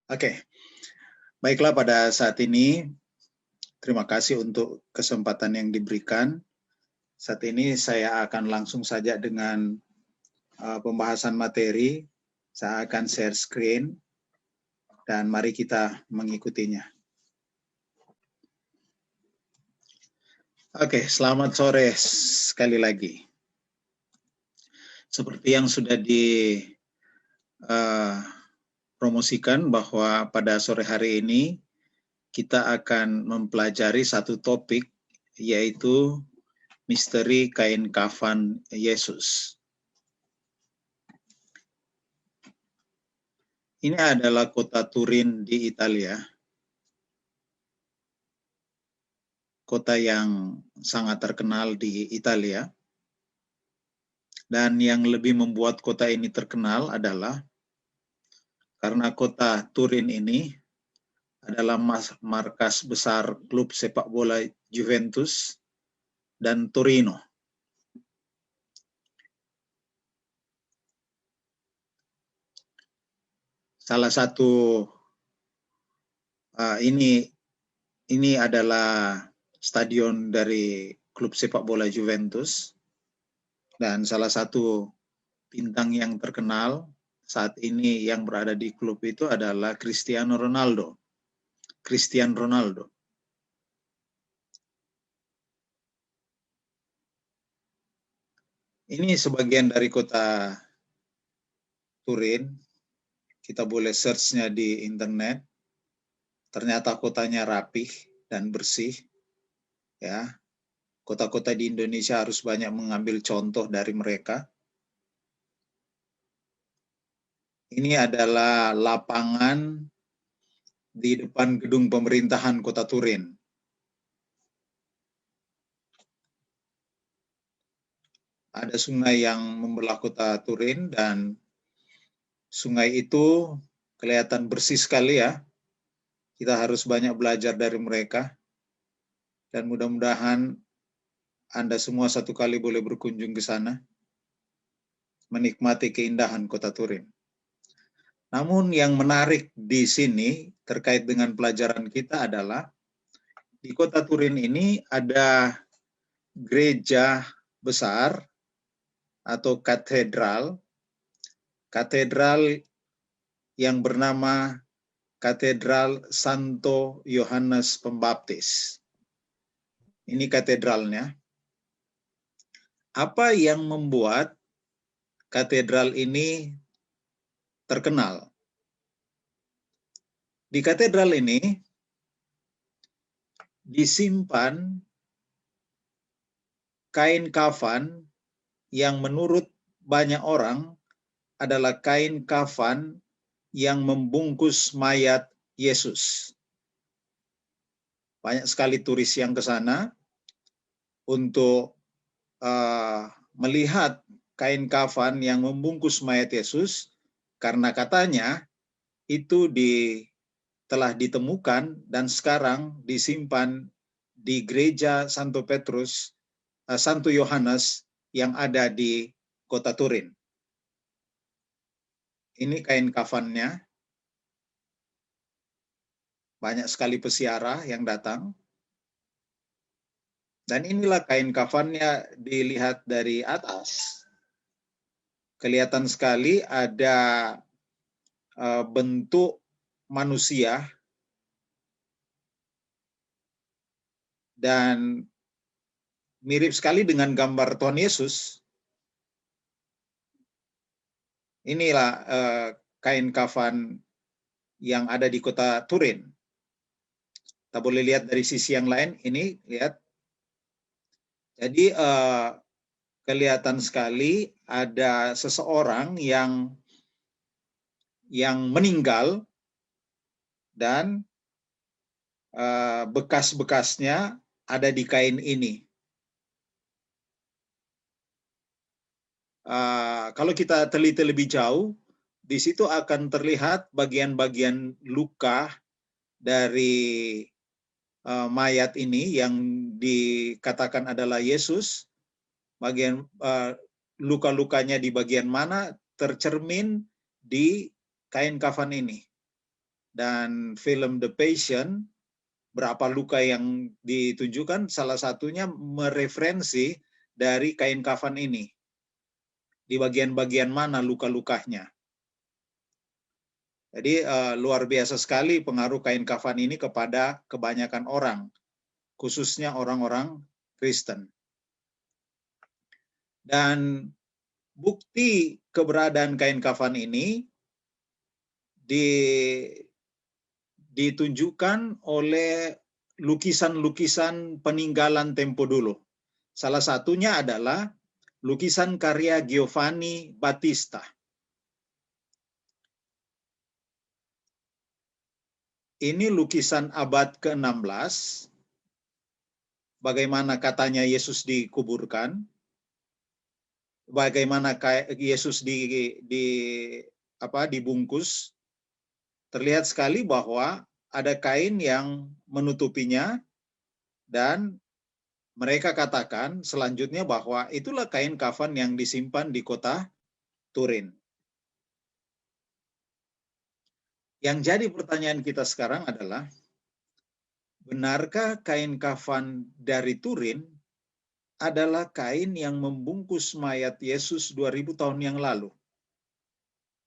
Oke, baiklah pada saat ini terima kasih untuk kesempatan yang diberikan. Saat ini saya akan langsung saja dengan pembahasan materi. Saya akan share screen dan mari kita mengikutinya. Oke, selamat sore sekali lagi. Seperti yang sudah dipromosikan bahwa pada sore hari ini kita akan mempelajari satu topik, yaitu misteri kain kafan Yesus. Ini adalah kota Turin di Italia. Kota yang sangat terkenal di Italia. Dan yang lebih membuat kota ini terkenal adalah karena kota Turin ini adalah markas besar klub sepak bola Juventus dan Torino. Salah satu ini adalah stadion dari klub sepak bola Juventus, dan salah satu bintang yang terkenal saat ini yang berada di klub itu adalah Cristiano Ronaldo. Ini sebagian dari kota Turin. Kita boleh search-nya di internet. Ternyata kotanya rapih dan bersih. Ya, kota-kota di Indonesia harus banyak mengambil contoh dari mereka. Ini adalah lapangan di depan gedung pemerintahan kota Turin. Ada sungai yang membelah kota Turin dan sungai itu kelihatan bersih sekali ya. Kita harus banyak belajar dari mereka. Dan mudah-mudahan Anda semua satu kali boleh berkunjung ke sana, menikmati keindahan kota Turin. Namun yang menarik di sini terkait dengan pelajaran kita adalah di kota Turin ini ada gereja besar atau katedral yang bernama Katedral Santo Yohanes Pembaptis. Ini katedralnya. Apa yang membuat katedral ini terkenal? Di katedral ini disimpan kain kafan yang menurut banyak orang adalah kain kafan yang membungkus mayat Yesus. Banyak sekali turis yang ke sana untuk melihat kain kafan yang membungkus mayat Yesus, karena katanya itu telah ditemukan dan sekarang disimpan di gereja Santo Yohanes yang ada di kota Turin. Ini kain kafannya. Banyak sekali peziarah yang datang. Dan inilah kain kafannya dilihat dari atas. Kelihatan sekali ada bentuk manusia dan mirip sekali dengan gambar Tuhan Yesus. Inilah kain kafan yang ada di kota Turin. Kita boleh lihat dari sisi yang lain, ini lihat. Jadi kelihatan sekali ada seseorang yang meninggal dan bekas-bekasnya ada di kain ini. Kalau kita teliti lebih jauh, di situ akan terlihat bagian-bagian luka dari mayat ini yang dikatakan adalah Yesus. Bagian luka-lukanya di bagian mana tercermin di kain kafan ini. dan film The Passion, berapa luka yang ditunjukkan, salah satunya mereferensi dari kain kafan ini. Di bagian-bagian mana luka-lukanya. Jadi luar biasa sekali pengaruh kain kafan ini kepada kebanyakan orang, khususnya orang-orang Kristen. Dan bukti keberadaan kain kafan ini ditunjukkan oleh lukisan-lukisan peninggalan tempo dulu. Salah satunya adalah lukisan karya Giovanni Battista. Ini lukisan abad ke-16, bagaimana katanya Yesus dikuburkan, bagaimana Yesus dibungkus. Terlihat sekali bahwa ada kain yang menutupinya, dan mereka katakan selanjutnya bahwa itulah kain kafan yang disimpan di kota Turin. Yang jadi pertanyaan kita sekarang adalah, benarkah kain kafan dari Turin adalah kain yang membungkus mayat Yesus 2000 tahun yang lalu?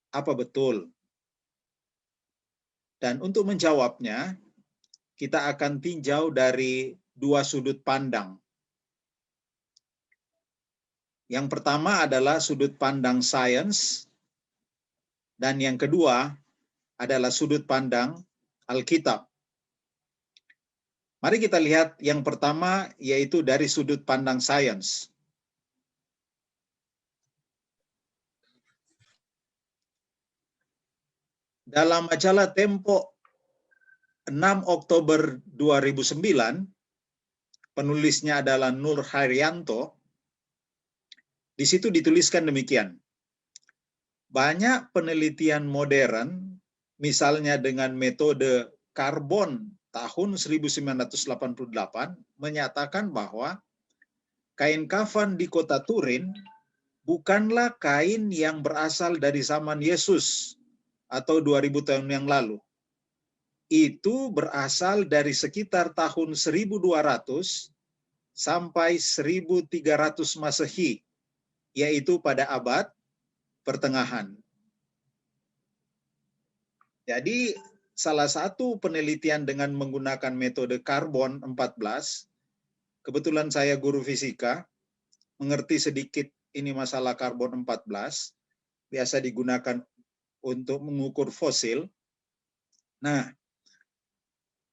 Apa betul? Dan untuk menjawabnya, kita akan tinjau dari dua sudut pandang. Yang pertama adalah sudut pandang sains, dan yang kedua adalah sudut pandang Alkitab. Mari kita lihat yang pertama, yaitu dari sudut pandang sains. Dalam majalah Tempo 6 Oktober 2009, penulisnya adalah Nur Haryanto, di situ dituliskan demikian. Banyak penelitian modern, misalnya dengan metode karbon tahun 1988, menyatakan bahwa kain kafan di kota Turin bukanlah kain yang berasal dari zaman Yesus atau 2000 tahun yang lalu. Itu berasal dari sekitar tahun 1200 sampai 1300 Masehi, yaitu pada abad pertengahan. Jadi salah satu penelitian dengan menggunakan metode karbon 14, kebetulan saya guru fisika, mengerti sedikit ini masalah karbon 14, biasa digunakan untuk mengukur fosil. Nah,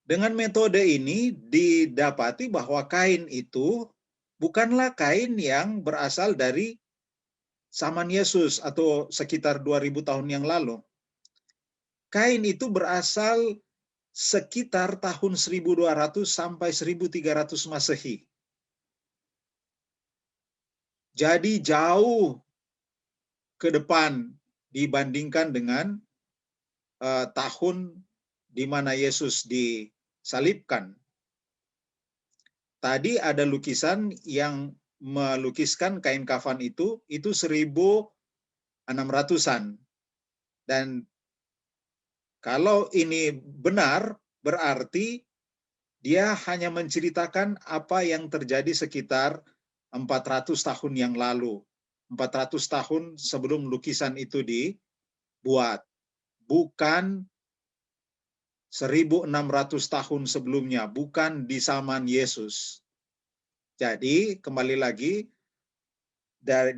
dengan metode ini didapati bahwa kain itu bukanlah kain yang berasal dari zaman Yesus atau sekitar 2000 tahun yang lalu. Kain itu berasal sekitar tahun 1200 sampai 1300 Masehi. Jadi jauh ke depan dibandingkan dengan tahun di mana Yesus disalibkan. Tadi ada lukisan yang melukiskan kain kafan itu 1600-an. Dan kalau ini benar, berarti dia hanya menceritakan apa yang terjadi sekitar 400 tahun yang lalu. 400 tahun sebelum lukisan itu dibuat. Bukan 1600 tahun sebelumnya, bukan di zaman Yesus. Jadi, kembali lagi,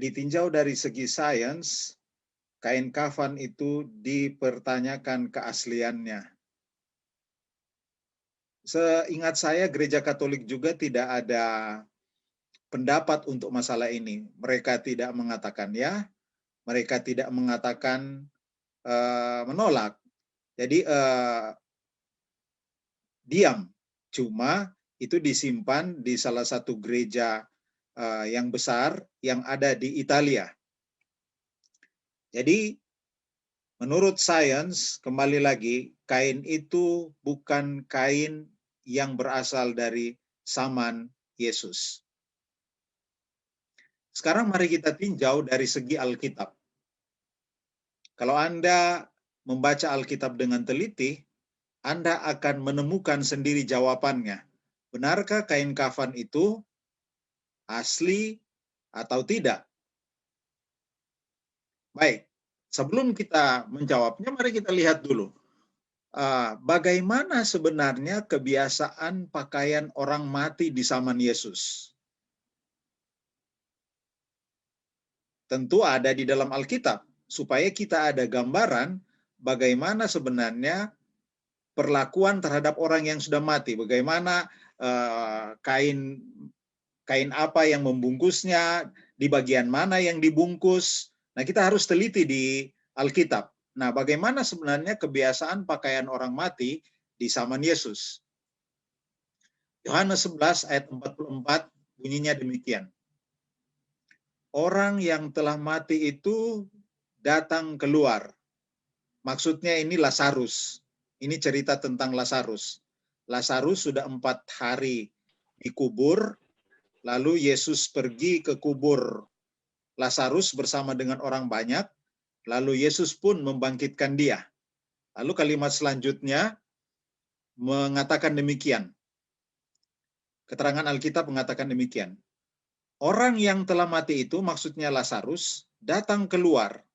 ditinjau dari segi sains, kain kafan itu dipertanyakan keasliannya. Seingat saya, Gereja Katolik juga tidak ada pendapat untuk masalah ini. Mereka tidak mengatakan ya, mereka tidak mengatakan menolak. Jadi diam. Cuma itu disimpan di salah satu gereja yang besar yang ada di Italia. Jadi menurut sains, kembali lagi, kain itu bukan kain yang berasal dari zaman Yesus. Sekarang mari kita tinjau dari segi Alkitab. Kalau Anda membaca Alkitab dengan teliti, Anda akan menemukan sendiri jawabannya. Benarkah kain kafan itu asli atau tidak? Baik, sebelum kita menjawabnya, mari kita lihat dulu. Bagaimana sebenarnya kebiasaan pakaian orang mati di zaman Yesus? Tentu ada di dalam Alkitab, supaya kita ada gambaran bagaimana sebenarnya perlakuan terhadap orang yang sudah mati, bagaimana kain apa yang membungkusnya, di bagian mana yang dibungkus. Nah, kita harus teliti di Alkitab. Nah, bagaimana sebenarnya kebiasaan pakaian orang mati di zaman Yesus? Yohanes 11 ayat 44 bunyinya demikian. Orang yang telah mati itu datang keluar. Maksudnya ini Lazarus. Ini cerita tentang Lazarus. Lazarus sudah 4 hari dikubur, lalu Yesus pergi ke kubur Lazarus bersama dengan orang banyak, lalu Yesus pun membangkitkan dia. Lalu kalimat selanjutnya mengatakan demikian. Keterangan Alkitab mengatakan demikian. Orang yang telah mati itu, maksudnya Lazarus, datang keluar.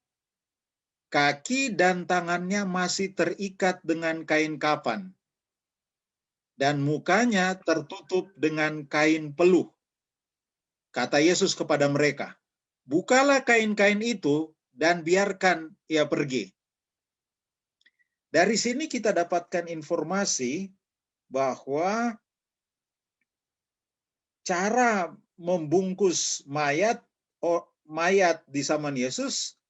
Kaki dan tangannya masih terikat dengan kain kafan, dan mukanya tertutup dengan kain peluh. Kata Yesus kepada mereka, bukalah kain-kain itu dan biarkan ia pergi. Dari sini kita dapatkan informasi bahwa cara membungkus mayat di zaman Yesus,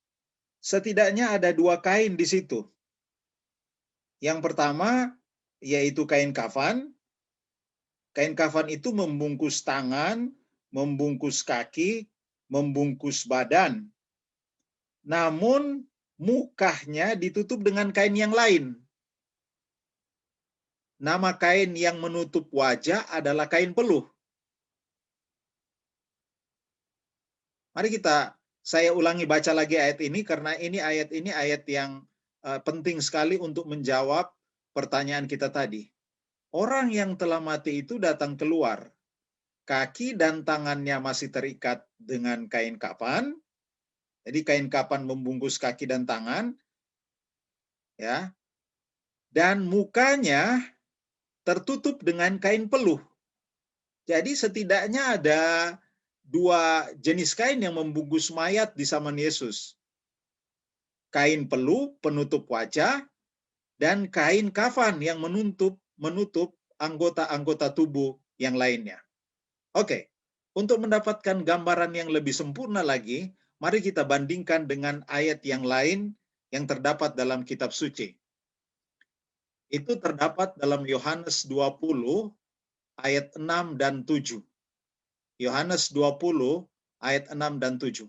setidaknya ada 2 kain di situ. Yang pertama, yaitu kain kafan. Kain kafan itu membungkus tangan, membungkus kaki, membungkus badan. Namun, mukanya ditutup dengan kain yang lain. Nama kain yang menutup wajah adalah kain peluh. Mari saya ulangi baca lagi ayat ini, karena ini ayat yang penting sekali untuk menjawab pertanyaan kita tadi. Orang yang telah mati itu datang keluar. Kaki dan tangannya masih terikat dengan kain kafan. Jadi kain kafan membungkus kaki dan tangan. Ya. Dan mukanya tertutup dengan kain peluh. Jadi setidaknya ada 2 jenis kain yang membungkus mayat di zaman Yesus. Kain peluh penutup wajah, dan kain kafan yang menutup anggota-anggota tubuh yang lainnya. Oke, untuk mendapatkan gambaran yang lebih sempurna lagi, mari kita bandingkan dengan ayat yang lain yang terdapat dalam kitab suci. Itu terdapat dalam Yohanes 20 ayat 6 dan 7. Yohanes 20 ayat 6 dan 7.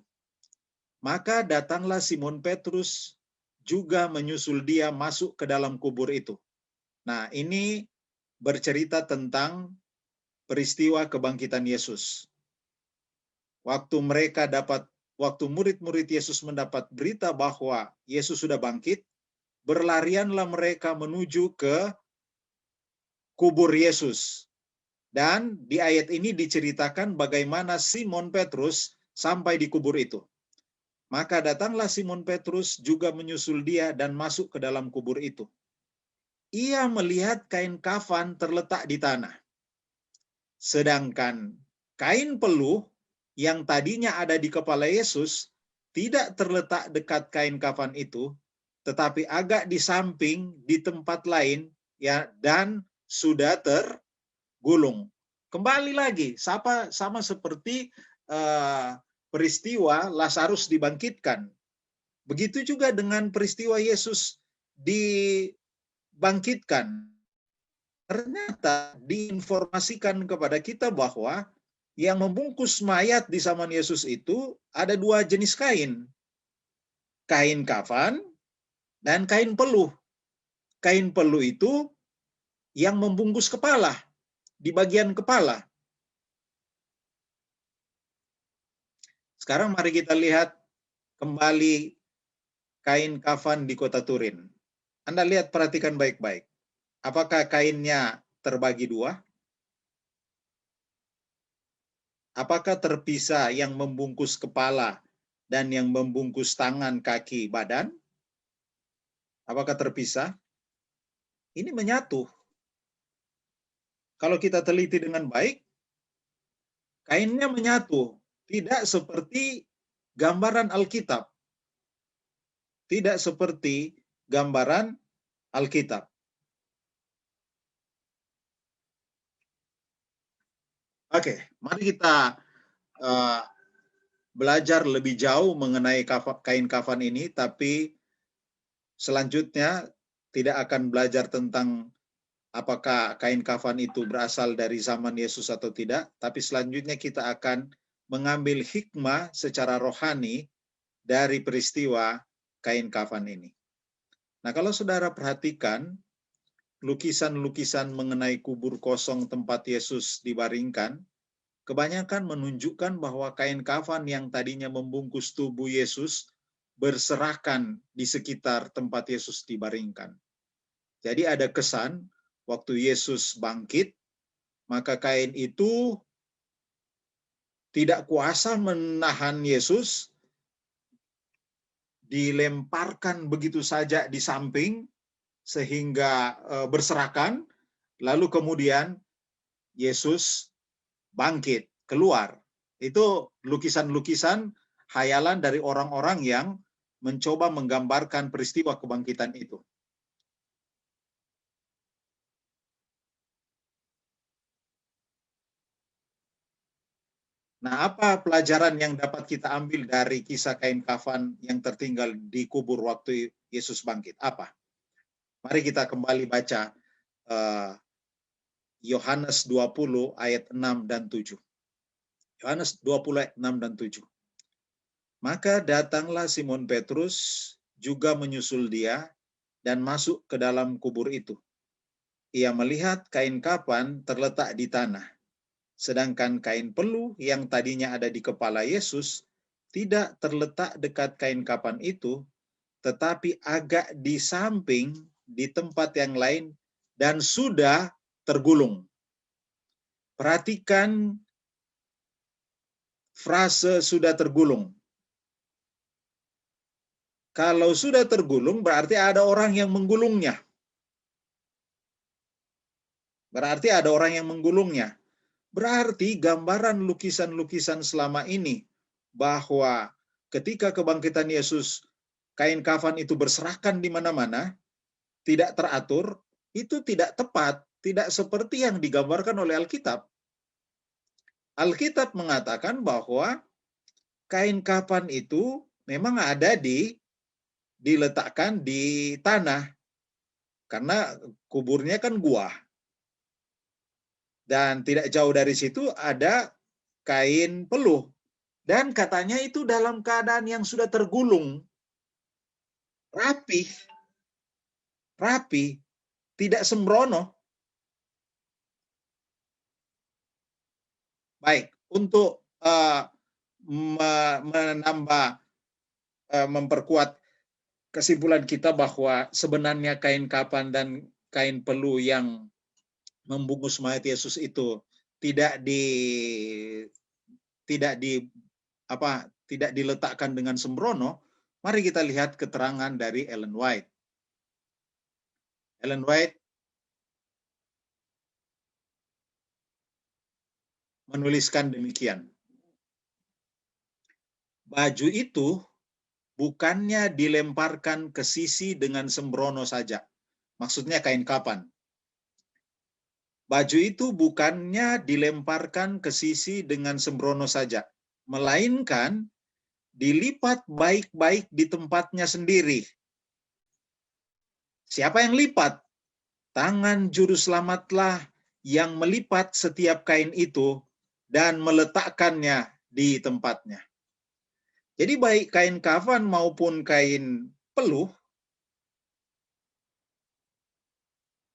Maka datanglah Simon Petrus juga menyusul dia masuk ke dalam kubur itu. Nah, ini bercerita tentang peristiwa kebangkitan Yesus. Waktu murid-murid Yesus mendapat berita bahwa Yesus sudah bangkit, berlarianlah mereka menuju ke kubur Yesus. Dan di ayat ini diceritakan bagaimana Simon Petrus sampai di kubur itu. Maka datanglah Simon Petrus juga menyusul dia dan masuk ke dalam kubur itu. Ia melihat kain kafan terletak di tanah. Sedangkan kain peluh yang tadinya ada di kepala Yesus tidak terletak dekat kain kafan itu, tetapi agak di samping di tempat lain, ya, dan sudah tergulung. Kembali lagi, sama seperti peristiwa Lazarus dibangkitkan. Begitu juga dengan peristiwa Yesus dibangkitkan. Ternyata diinformasikan kepada kita bahwa yang membungkus mayat di zaman Yesus itu ada 2 jenis kain. Kain kafan dan kain peluh. Kain peluh itu yang membungkus kepala, di bagian kepala. Sekarang mari kita lihat kembali kain kafan di kota Turin. Anda lihat, perhatikan baik-baik. Apakah kainnya terbagi dua? Apakah terpisah yang membungkus kepala dan yang membungkus tangan, kaki, badan? Apakah terpisah? Ini menyatu. Kalau kita teliti dengan baik, kainnya menyatu. Tidak seperti gambaran Alkitab. Tidak seperti gambaran Alkitab. Oke, mari kita belajar lebih jauh mengenai kain kafan ini, tapi selanjutnya tidak akan belajar tentang apakah kain kafan itu berasal dari zaman Yesus atau tidak, tapi selanjutnya kita akan mengambil hikmah secara rohani dari peristiwa kain kafan ini. Nah, kalau saudara perhatikan, lukisan-lukisan mengenai kubur kosong tempat Yesus dibaringkan, kebanyakan menunjukkan bahwa kain kafan yang tadinya membungkus tubuh Yesus berserakan di sekitar tempat Yesus dibaringkan. Jadi ada kesan waktu Yesus bangkit, maka kain itu tidak kuasa menahan Yesus, dilemparkan begitu saja di samping sehingga berserakan, lalu kemudian Yesus bangkit, keluar. Itu lukisan-lukisan hayalan dari orang-orang yang mencoba menggambarkan peristiwa kebangkitan itu. Nah, apa pelajaran yang dapat kita ambil dari kisah kain kafan yang tertinggal di kubur waktu Yesus bangkit? Apa? Mari kita kembali baca Yohanes 20 ayat 6 dan 7. Yohanes 20 ayat 6 dan 7. Maka datanglah Simon Petrus juga menyusul dia dan masuk ke dalam kubur itu. Ia melihat kain kafan terletak di tanah, sedangkan kain peluh yang tadinya ada di kepala Yesus tidak terletak dekat kain kafan itu, tetapi agak di samping di tempat yang lain dan sudah tergulung. Perhatikan frase sudah tergulung. Kalau sudah tergulung, berarti ada orang yang menggulungnya. Berarti ada orang yang menggulungnya. Berarti gambaran lukisan-lukisan selama ini bahwa ketika kebangkitan Yesus, kain kafan itu berserakan di mana-mana, tidak teratur, itu tidak tepat, tidak seperti yang digambarkan oleh Alkitab. Alkitab mengatakan bahwa kain kafan itu memang ada diletakkan di tanah, karena kuburnya kan gua. Dan tidak jauh dari situ ada kain peluh. Dan katanya itu dalam keadaan yang sudah tergulung. Rapi, tidak sembrono. Baik, untuk memperkuat kesimpulan kita bahwa sebenarnya kain kafan dan kain peluh yang membungkus mayat Yesus itu tidak diletakkan dengan sembrono. Mari kita lihat keterangan dari Ellen White. Ellen White menuliskan demikian. Baju itu bukannya dilemparkan ke sisi dengan sembrono saja. Maksudnya kain kafan. Baju itu bukannya dilemparkan ke sisi dengan sembrono saja, melainkan dilipat baik-baik di tempatnya sendiri. Siapa yang lipat? Tangan juru selamatlah yang melipat setiap kain itu dan meletakkannya di tempatnya. Jadi baik kain kafan maupun kain peluh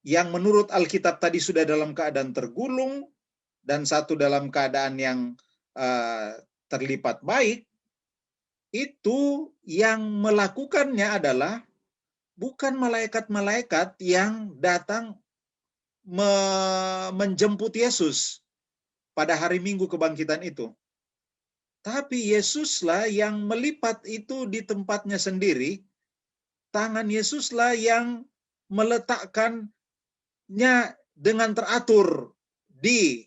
yang menurut Alkitab tadi sudah dalam keadaan tergulung dan satu dalam keadaan yang terlipat baik, itu yang melakukannya adalah bukan malaikat-malaikat yang datang menjemput Yesus pada hari Minggu kebangkitan itu. Tapi Yesuslah yang melipat itu di tempatnya sendiri. Tangan Yesuslah yang meletakkannya dengan teratur di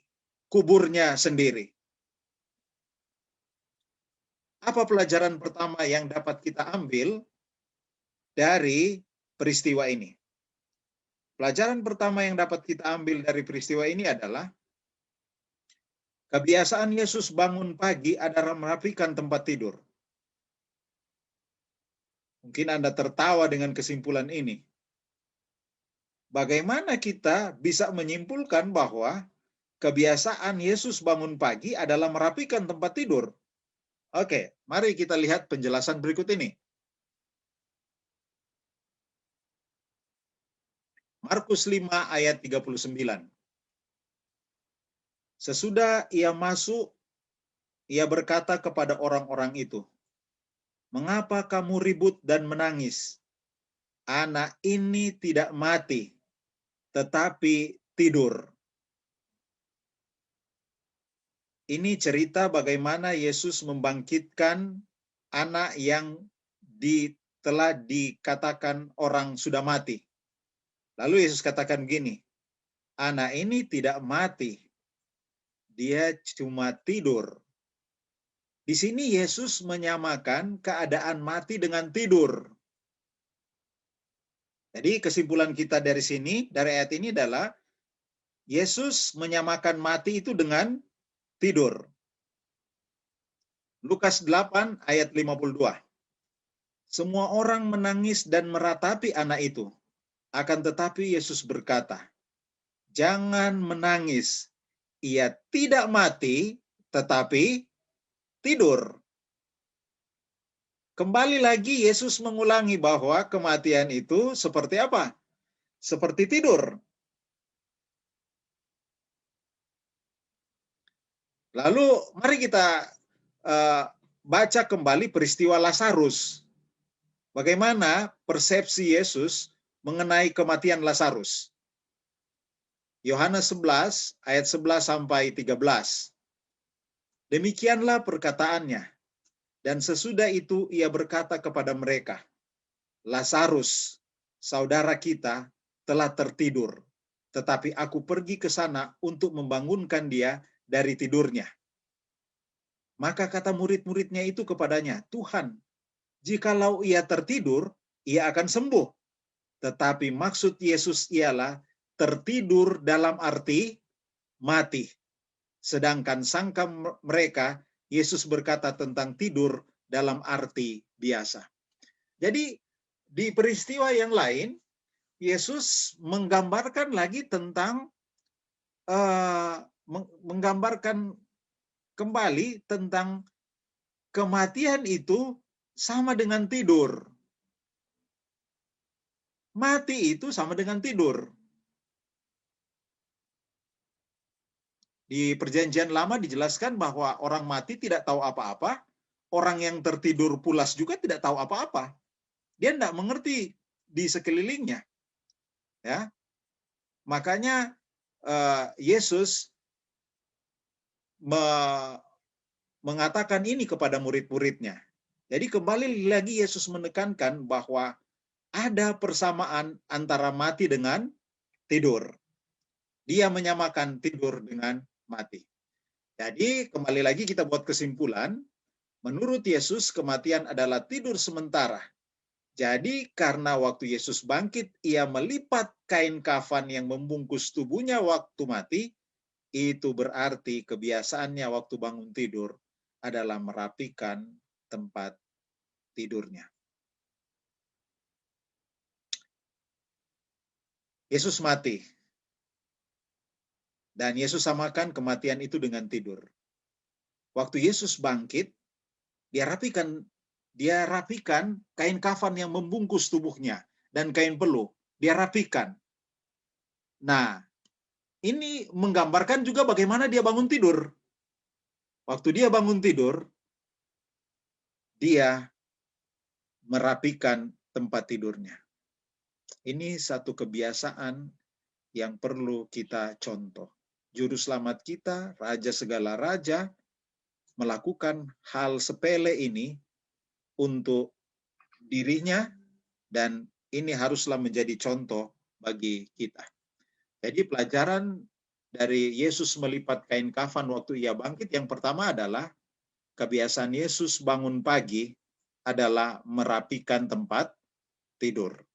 kuburnya sendiri. Apa pelajaran pertama yang dapat kita ambil dari peristiwa ini? Pelajaran pertama yang dapat kita ambil dari peristiwa ini adalah kebiasaan Yesus bangun pagi adalah merapikan tempat tidur. Mungkin Anda tertawa dengan kesimpulan ini. Bagaimana kita bisa menyimpulkan bahwa kebiasaan Yesus bangun pagi adalah merapikan tempat tidur? Oke, mari kita lihat penjelasan berikut ini. Markus 5 ayat 39. Sesudah ia masuk, ia berkata kepada orang-orang itu, "Mengapa kamu ribut dan menangis? Anak ini tidak mati, tetapi tidur." Ini cerita bagaimana Yesus membangkitkan anak yang telah dikatakan orang sudah mati. Lalu Yesus katakan gini, anak ini tidak mati, dia cuma tidur. Di sini Yesus menyamakan keadaan mati dengan tidur. Jadi kesimpulan kita dari sini, dari ayat ini adalah Yesus menyamakan mati itu dengan tidur. Lukas 8 ayat 52. Semua orang menangis dan meratapi anak itu. Akan tetapi Yesus berkata, "Jangan menangis. Ia tidak mati, tetapi tidur." Kembali lagi Yesus mengulangi bahwa kematian itu seperti apa? Seperti tidur. Lalu mari kita baca kembali peristiwa Lazarus. Bagaimana persepsi Yesus mengenai kematian Lazarus? Yohanes 11 ayat 11 sampai 13. Demikianlah perkataannya. Dan sesudah itu ia berkata kepada mereka, "Lazarus, saudara kita, telah tertidur, tetapi aku pergi ke sana untuk membangunkan dia dari tidurnya." Maka kata murid-muridnya itu kepadanya, "Tuhan, jikalau ia tertidur, ia akan sembuh." Tetapi maksud Yesus ialah tertidur dalam arti mati. Sedangkan sangka mereka, Yesus berkata tentang tidur dalam arti biasa. Jadi di peristiwa yang lain, Yesus menggambarkan lagi tentang menggambarkan kembali tentang kematian itu sama dengan tidur. Mati itu sama dengan tidur. Di Perjanjian Lama dijelaskan bahwa orang mati tidak tahu apa-apa, orang yang tertidur pulas juga tidak tahu apa-apa. Dia tidak mengerti di sekelilingnya. Ya, makanya Yesus mengatakan ini kepada murid-muridnya. Jadi kembali lagi Yesus menekankan bahwa ada persamaan antara mati dengan tidur. Dia menyamakan tidur dengan mati. Jadi kembali lagi kita buat kesimpulan, menurut Yesus kematian adalah tidur sementara. Jadi karena waktu Yesus bangkit, ia melipat kain kafan yang membungkus tubuhnya waktu mati, itu berarti kebiasaannya waktu bangun tidur adalah merapikan tempat tidurnya. Yesus mati. Dan Yesus samakan kematian itu dengan tidur. Waktu Yesus bangkit, dia rapikan kain kafan yang membungkus tubuhnya dan kain peluh. Dia rapikan. Nah, ini menggambarkan juga bagaimana dia bangun tidur. Waktu dia bangun tidur, dia merapikan tempat tidurnya. Ini satu kebiasaan yang perlu kita contoh. Juru selamat kita, Raja segala raja, melakukan hal sepele ini untuk dirinya, dan ini haruslah menjadi contoh bagi kita. Jadi pelajaran dari Yesus melipat kain kafan waktu ia bangkit, yang pertama adalah kebiasaan Yesus bangun pagi adalah merapikan tempat tidur.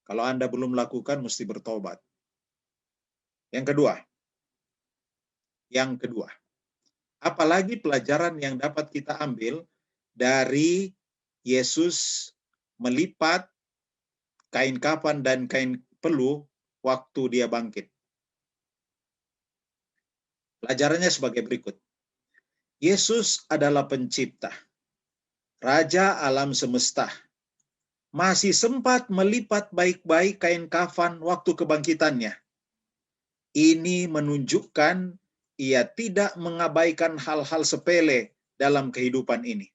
Kalau Anda belum lakukan, mesti bertobat. Yang kedua, apalagi pelajaran yang dapat kita ambil dari Yesus melipat kain kafan dan kain peluh waktu dia bangkit. Pelajarannya sebagai berikut. Yesus adalah pencipta, Raja alam semesta. Masih sempat melipat baik-baik kain kafan waktu kebangkitannya. Ini menunjukkan ia tidak mengabaikan hal-hal sepele dalam kehidupan ini.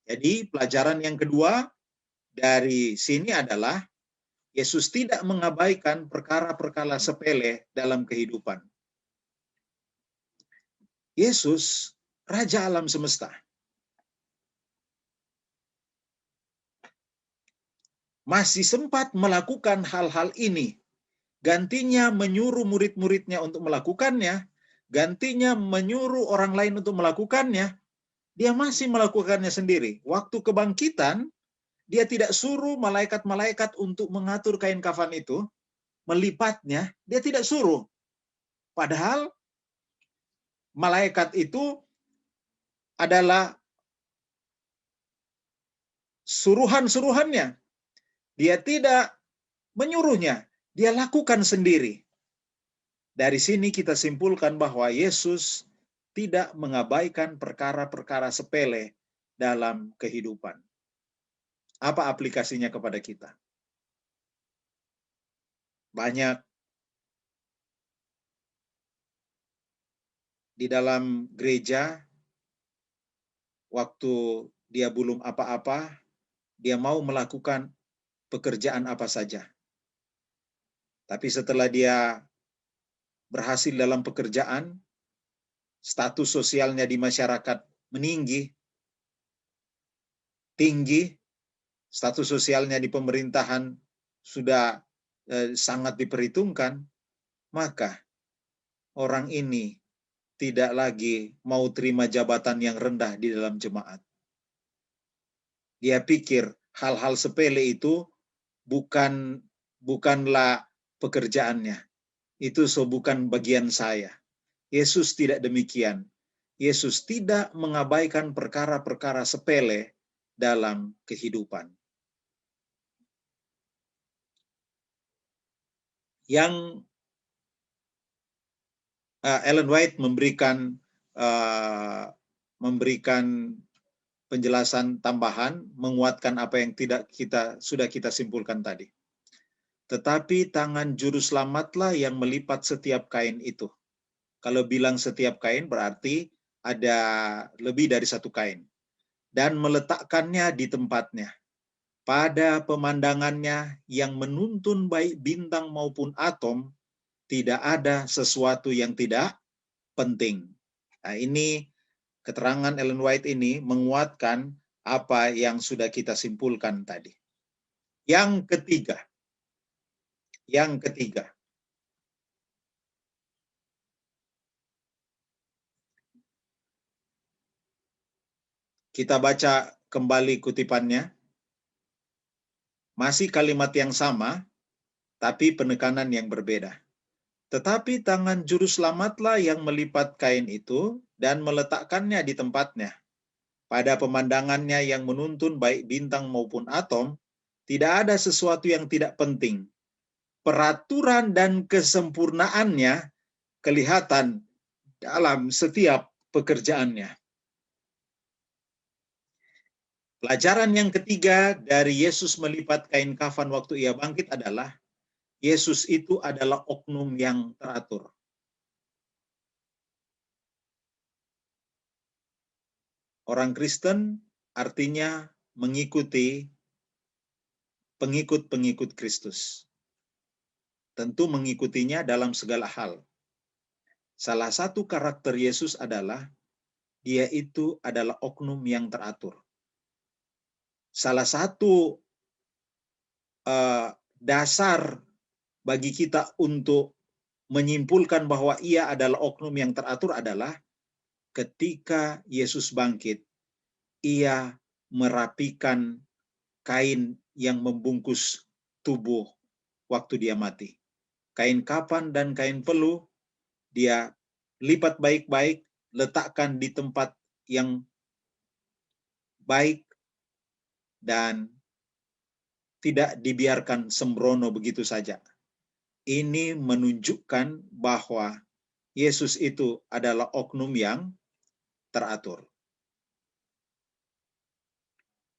Jadi pelajaran yang kedua dari sini adalah Yesus tidak mengabaikan perkara-perkara sepele dalam kehidupan. Yesus, Raja alam semesta. Masih sempat melakukan hal-hal ini. Gantinya menyuruh murid-muridnya untuk melakukannya, gantinya menyuruh orang lain untuk melakukannya, dia masih melakukannya sendiri. Waktu kebangkitan, dia tidak suruh malaikat-malaikat untuk mengatur kain kafan itu, melipatnya, dia tidak suruh. Padahal malaikat itu adalah suruhan-suruhannya. Dia tidak menyuruhnya, dia lakukan sendiri. Dari sini kita simpulkan bahwa Yesus tidak mengabaikan perkara-perkara sepele dalam kehidupan. Apa aplikasinya kepada kita? Banyak di dalam gereja, waktu dia belum apa-apa, dia mau melakukan pekerjaan apa saja. Tapi setelah dia berhasil dalam pekerjaan, status sosialnya di masyarakat meninggi, tinggi, status sosialnya di pemerintahan sudah sangat diperhitungkan, maka orang ini tidak lagi mau terima jabatan yang rendah di dalam jemaat. Dia pikir hal-hal sepele itu bukanlah pekerjaannya. Itu bukan bagian saya. Yesus tidak demikian. Yesus tidak mengabaikan perkara-perkara sepele dalam kehidupan. Yang Ellen White memberikan penjelasan tambahan, menguatkan apa yang sudah kita simpulkan tadi. Tetapi tangan juru selamatlah yang melipat setiap kain itu. Kalau bilang setiap kain berarti ada lebih dari satu kain. Dan meletakkannya di tempatnya. Pada pemandangannya yang menuntun baik bintang maupun atom, tidak ada sesuatu yang tidak penting. Nah, ini keterangan Ellen White ini menguatkan apa yang sudah kita simpulkan tadi. Yang ketiga, kita baca kembali kutipannya. Masih kalimat yang sama, tapi penekanan yang berbeda. Tetapi tangan juru selamatlah yang melipat kain itu dan meletakkannya di tempatnya. Pada pemandangannya yang menuntun baik bintang maupun atom, tidak ada sesuatu yang tidak penting. Peraturan dan kesempurnaannya kelihatan dalam setiap pekerjaannya. Pelajaran yang ketiga dari Yesus melipat kain kafan waktu ia bangkit adalah Yesus itu adalah oknum yang teratur. Orang Kristen artinya mengikuti pengikut-pengikut Kristus. Tentu mengikutinya dalam segala hal. Salah satu karakter Yesus adalah dia itu adalah oknum yang teratur. Salah satu dasar bagi kita untuk menyimpulkan bahwa ia adalah oknum yang teratur adalah ketika Yesus bangkit, ia merapikan kain yang membungkus tubuh waktu dia mati. Kain kafan dan kain peluh dia lipat baik-baik, letakkan di tempat yang baik, dan tidak dibiarkan sembrono begitu saja. Ini menunjukkan bahwa Yesus itu adalah oknum yang teratur.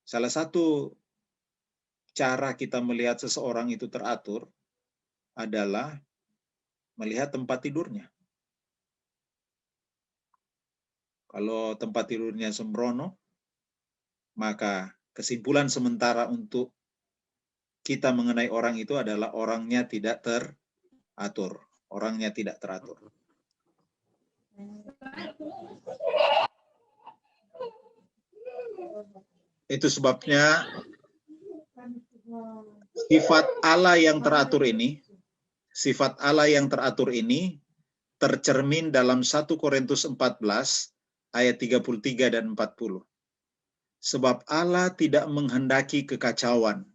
Salah satu cara kita melihat seseorang itu teratur adalah melihat tempat tidurnya. Kalau tempat tidurnya sembrono, maka kesimpulan sementara untuk kita mengenai orang itu adalah orangnya tidak teratur. Orangnya tidak teratur. Itu sebabnya sifat Allah yang teratur ini, tercermin dalam 1 Korintus 14 ayat 33 dan 40. Sebab Allah tidak menghendaki kekacauan,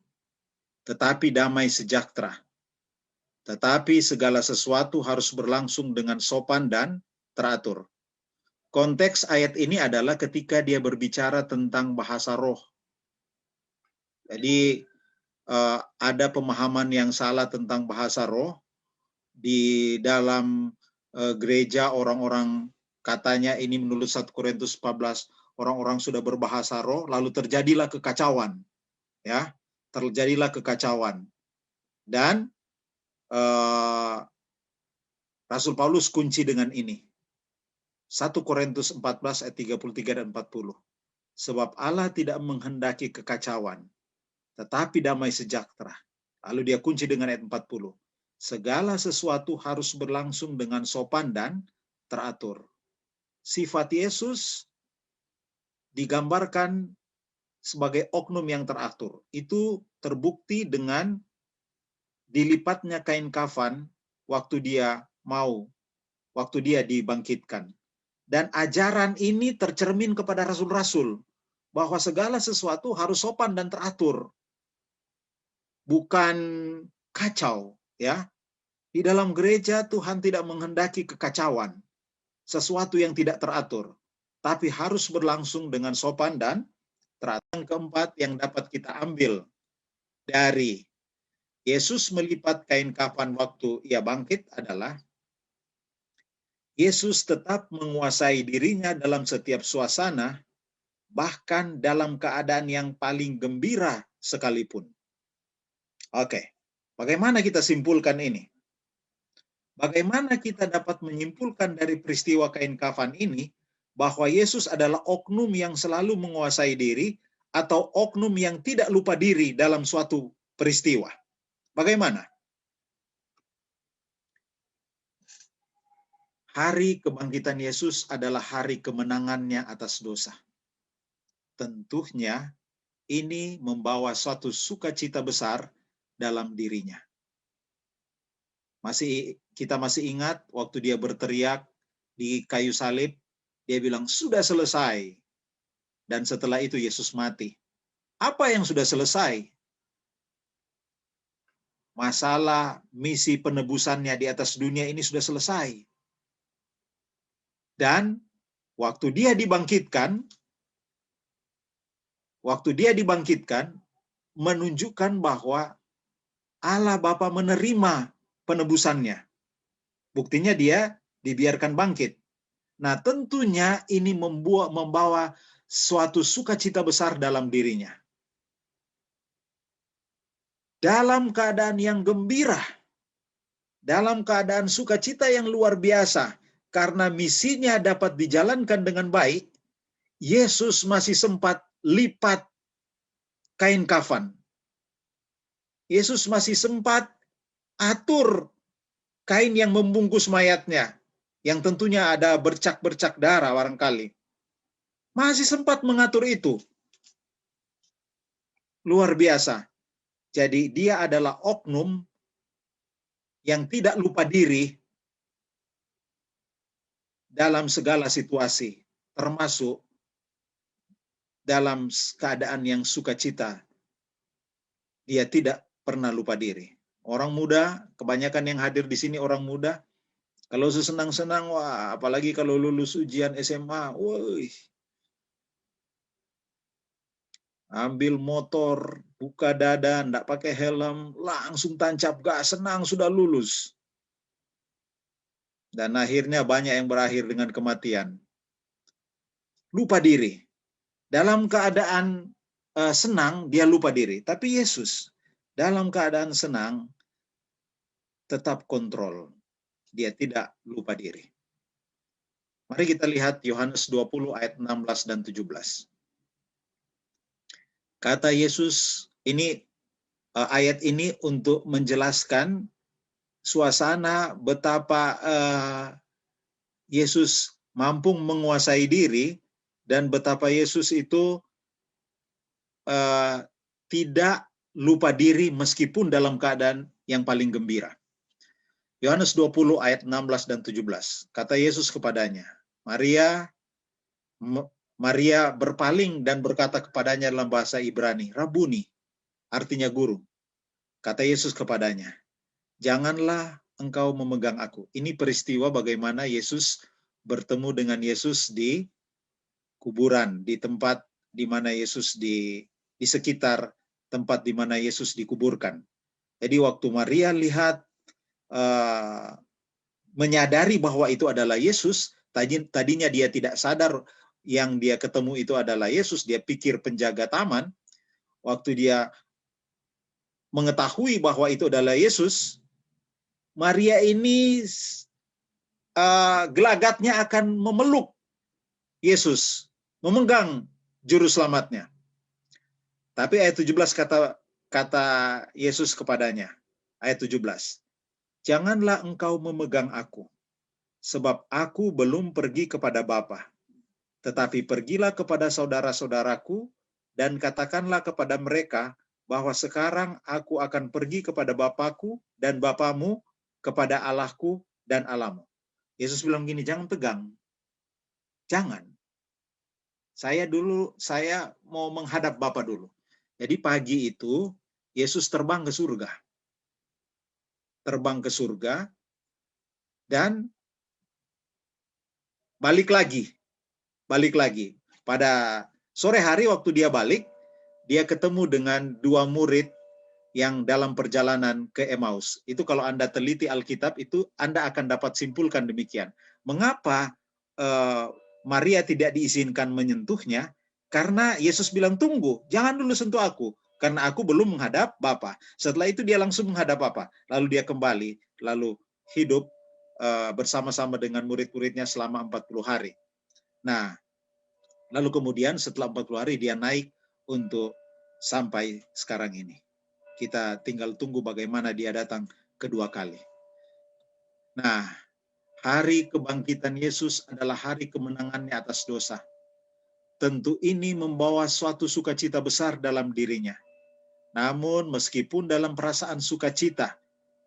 tetapi damai sejahtera. Tetapi segala sesuatu harus berlangsung dengan sopan dan teratur. Konteks ayat ini adalah ketika dia berbicara tentang bahasa roh. Jadi ada pemahaman yang salah tentang bahasa roh. Di dalam gereja orang-orang katanya ini menurut 1 Korintus 14, orang-orang sudah berbahasa roh, lalu terjadilah kekacauan. Ya, terjadilah kekacauan. Dan Rasul Paulus kunci dengan ini. 1 Korintus 14 ayat 33 dan 40. Sebab Allah tidak menghendaki kekacauan, tetapi damai sejahtera. Lalu dia kunci dengan ayat 40. Segala sesuatu harus berlangsung dengan sopan dan teratur. Sifat Yesus digambarkan sebagai oknum yang teratur. Itu terbukti dengan dilipatnya kain kafan waktu dia dibangkitkan. Dan ajaran ini tercermin kepada rasul-rasul bahwa segala sesuatu harus sopan dan teratur. Bukan kacau, ya. Di dalam gereja Tuhan tidak menghendaki kekacauan, sesuatu yang tidak teratur, tapi harus berlangsung dengan sopan dan teratur. Yang keempat yang dapat kita ambil dari Yesus melipat kain kafan waktu ia bangkit adalah Yesus tetap menguasai dirinya dalam setiap suasana, bahkan dalam keadaan yang paling gembira sekalipun. Oke, bagaimana kita simpulkan ini? Bagaimana kita dapat menyimpulkan dari peristiwa kain kafan ini bahwa Yesus adalah oknum yang selalu menguasai diri atau oknum yang tidak lupa diri dalam suatu peristiwa? Bagaimana? Hari kebangkitan Yesus adalah hari kemenangannya atas dosa. Tentunya ini membawa suatu sukacita besar dalam dirinya. Kita masih ingat waktu dia berteriak di kayu salib, dia bilang sudah selesai. Dan setelah itu Yesus mati. Apa yang sudah selesai? Masalah misi penebusannya di atas dunia ini sudah selesai. Dan waktu dia dibangkitkan menunjukkan bahwa Allah Bapa menerima penebusannya. Buktinya dia dibiarkan bangkit. Nah, tentunya ini membawa suatu sukacita besar dalam dirinya. Dalam keadaan yang gembira, dalam keadaan sukacita yang luar biasa, karena misinya dapat dijalankan dengan baik, Yesus masih sempat lipat kain kafan. Yesus masih sempat atur kain yang membungkus mayatnya, yang tentunya ada bercak-bercak darah barangkali. Masih sempat mengatur itu. Luar biasa. Jadi dia adalah oknum yang tidak lupa diri dalam segala situasi, termasuk dalam keadaan yang sukacita. Dia tidak pernah lupa diri. Orang muda, kebanyakan yang hadir di sini orang muda, kalau senang-senang, wah, apalagi kalau lulus ujian SMA, woi, ambil motor, buka dada, enggak pakai helm, langsung tancap gas, senang sudah lulus. Dan akhirnya banyak yang berakhir dengan kematian. Lupa diri. Dalam keadaan senang, dia lupa diri. Tapi Yesus, dalam keadaan senang, tetap kontrol. Dia tidak lupa diri. Mari kita lihat Yohanes 20 ayat 16 dan 17. Kata Yesus, ini ayat ini untuk menjelaskan suasana betapa Yesus mampu menguasai diri dan betapa Yesus itu tidak lupa diri meskipun dalam keadaan yang paling gembira. Yohanes 20 ayat 16 dan 17. Kata Yesus kepadanya, Maria berpaling dan berkata kepadanya dalam bahasa Ibrani, Rabuni, artinya guru. Kata Yesus kepadanya, janganlah engkau memegang aku. Ini peristiwa bagaimana Yesus bertemu dengan Yesus di kuburan, di tempat di mana Yesus di sekitar tempat di mana Yesus dikuburkan. Jadi waktu Maria lihat, menyadari bahwa itu adalah Yesus, tadinya dia tidak sadar yang dia ketemu itu adalah Yesus, dia pikir penjaga taman. Waktu dia mengetahui bahwa itu adalah Yesus, Maria ini gelagatnya akan memeluk Yesus, memegang juru selamatnya. Tapi ayat 17 kata Yesus kepadanya, ayat 17, janganlah engkau memegang aku, sebab aku belum pergi kepada Bapa. Tetapi pergilah kepada saudara-saudaraku dan katakanlah kepada mereka bahwa sekarang aku akan pergi kepada Bapakku dan Bapamu, kepada Allahku dan Allahmu. Yesus bilang gini, jangan pegang. Jangan. Saya mau menghadap Bapa dulu. Jadi pagi itu Yesus terbang ke surga. Terbang ke surga dan balik lagi. Pada sore hari waktu dia balik, dia ketemu dengan dua murid yang dalam perjalanan ke Emmaus. Itu kalau Anda teliti Alkitab, itu Anda akan dapat simpulkan demikian. Mengapa Maria tidak diizinkan menyentuhnya? Karena Yesus bilang, tunggu, jangan dulu sentuh aku, karena aku belum menghadap Bapa. Setelah itu dia langsung menghadap Bapa. Lalu dia kembali, lalu hidup bersama-sama dengan murid-muridnya selama 40 hari. Nah, lalu kemudian setelah 40 hari dia naik untuk sampai sekarang ini. Kita tinggal tunggu bagaimana dia datang kedua kali. Nah, hari kebangkitan Yesus adalah hari kemenangannya atas dosa. Tentu ini membawa suatu sukacita besar dalam dirinya. Namun meskipun dalam perasaan sukacita,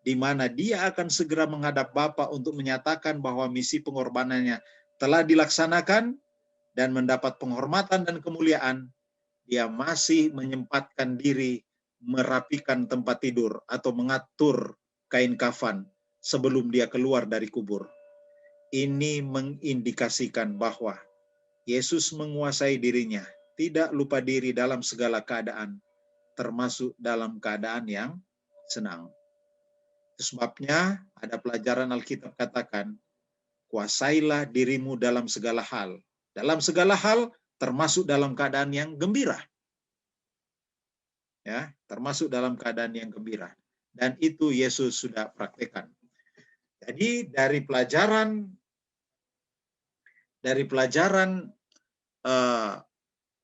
di mana dia akan segera menghadap Bapa untuk menyatakan bahwa misi pengorbanannya telah dilaksanakan dan mendapat penghormatan dan kemuliaan, dia masih menyempatkan diri merapikan tempat tidur atau mengatur kain kafan sebelum dia keluar dari kubur. Ini mengindikasikan bahwa Yesus menguasai dirinya, tidak lupa diri dalam segala keadaan, termasuk dalam keadaan yang senang. Sebabnya ada pelajaran Alkitab katakan, kuasailah dirimu dalam segala hal. Dalam segala hal, termasuk dalam keadaan yang gembira. Ya, termasuk dalam keadaan yang gembira. Dan itu Yesus sudah praktekkan. Jadi dari pelajaran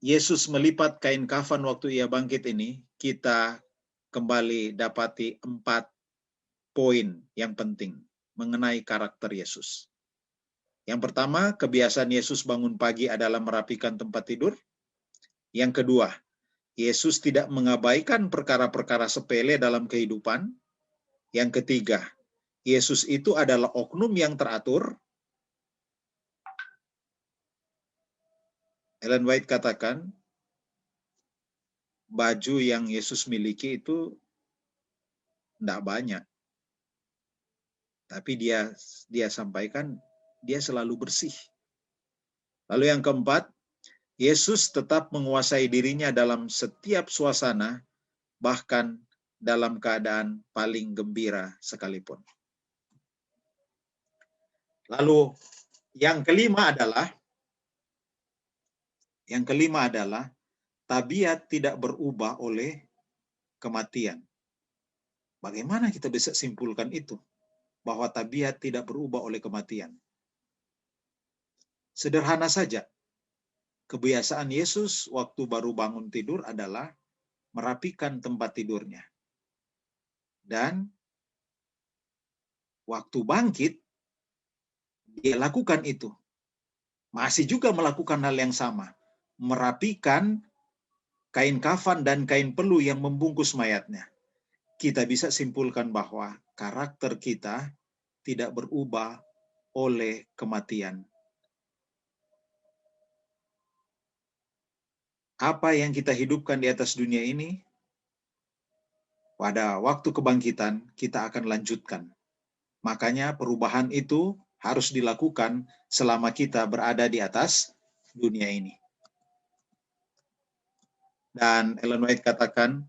Yesus melipat kain kafan waktu ia bangkit ini, kita kembali dapati 4 poin yang penting mengenai karakter Yesus. Yang pertama, kebiasaan Yesus bangun pagi adalah merapikan tempat tidur. Yang kedua, Yesus tidak mengabaikan perkara-perkara sepele dalam kehidupan. Yang ketiga, Yesus itu adalah oknum yang teratur. Ellen White katakan, baju yang Yesus miliki itu tidak banyak. Tapi dia sampaikan, dia selalu bersih. Lalu yang keempat, Yesus tetap menguasai dirinya dalam setiap suasana, bahkan dalam keadaan paling gembira sekalipun. Lalu yang kelima adalah tabiat tidak berubah oleh kematian. Bagaimana kita bisa simpulkan itu? Bahwa tabiat tidak berubah oleh kematian. Sederhana saja. Kebiasaan Yesus waktu baru bangun tidur adalah merapikan tempat tidurnya. Dan waktu bangkit, dia lakukan itu. Masih juga melakukan hal yang sama. Merapikan kain kafan dan kain pelu yang membungkus mayatnya. Kita bisa simpulkan bahwa karakter kita tidak berubah oleh kematian. Apa yang kita hidupkan di atas dunia ini, pada waktu kebangkitan kita akan lanjutkan. Makanya perubahan itu harus dilakukan selama kita berada di atas dunia ini. Dan Ellen White katakan,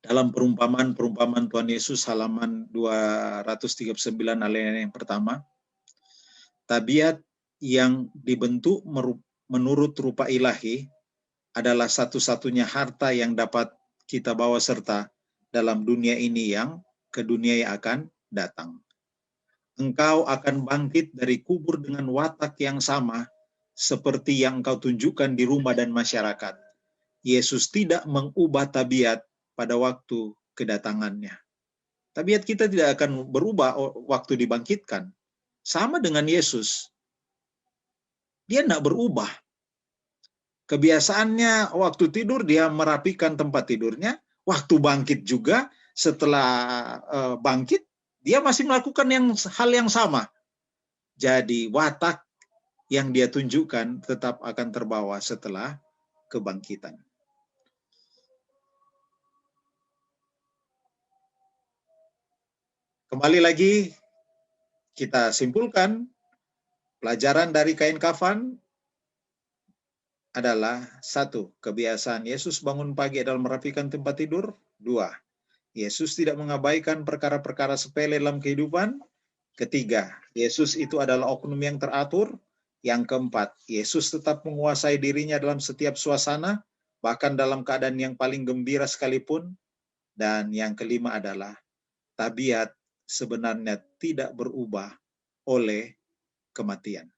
dalam perumpamaan Tuhan Yesus halaman 239 alinea yang pertama, tabiat yang dibentuk menurut rupa ilahi adalah satu-satunya harta yang dapat kita bawa serta dalam dunia ini yang ke dunia yang akan datang. Engkau akan bangkit dari kubur dengan watak yang sama seperti yang engkau tunjukkan di rumah dan masyarakat. Yesus tidak mengubah tabiat pada waktu kedatangannya. Tabiat kita tidak akan berubah waktu dibangkitkan. Sama dengan Yesus. Dia tidak berubah. Kebiasaannya waktu tidur dia merapikan tempat tidurnya. Waktu bangkit juga, setelah bangkit, dia masih melakukan hal yang sama. Jadi watak yang dia tunjukkan tetap akan terbawa setelah kebangkitan. Kembali lagi kita simpulkan, pelajaran dari kain kafan adalah 1. Kebiasaan Yesus bangun pagi adalah merapikan tempat tidur. 2. Yesus tidak mengabaikan perkara-perkara sepele dalam kehidupan. 3. Yesus itu adalah oknum yang teratur. Yang 4. Yesus tetap menguasai dirinya dalam setiap suasana, bahkan dalam keadaan yang paling gembira sekalipun. Dan yang 5 adalah tabiat sebenarnya tidak berubah oleh kematian.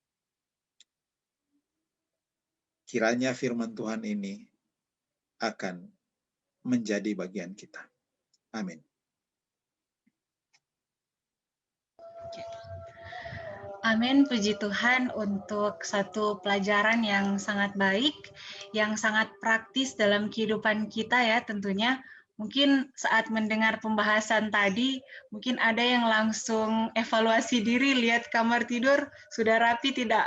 Kiranya firman Tuhan ini akan menjadi bagian kita. Amin. Amin, puji Tuhan untuk satu pelajaran yang sangat baik, yang sangat praktis dalam kehidupan kita ya tentunya. Mungkin saat mendengar pembahasan tadi, mungkin ada yang langsung evaluasi diri, lihat kamar tidur, sudah rapi tidak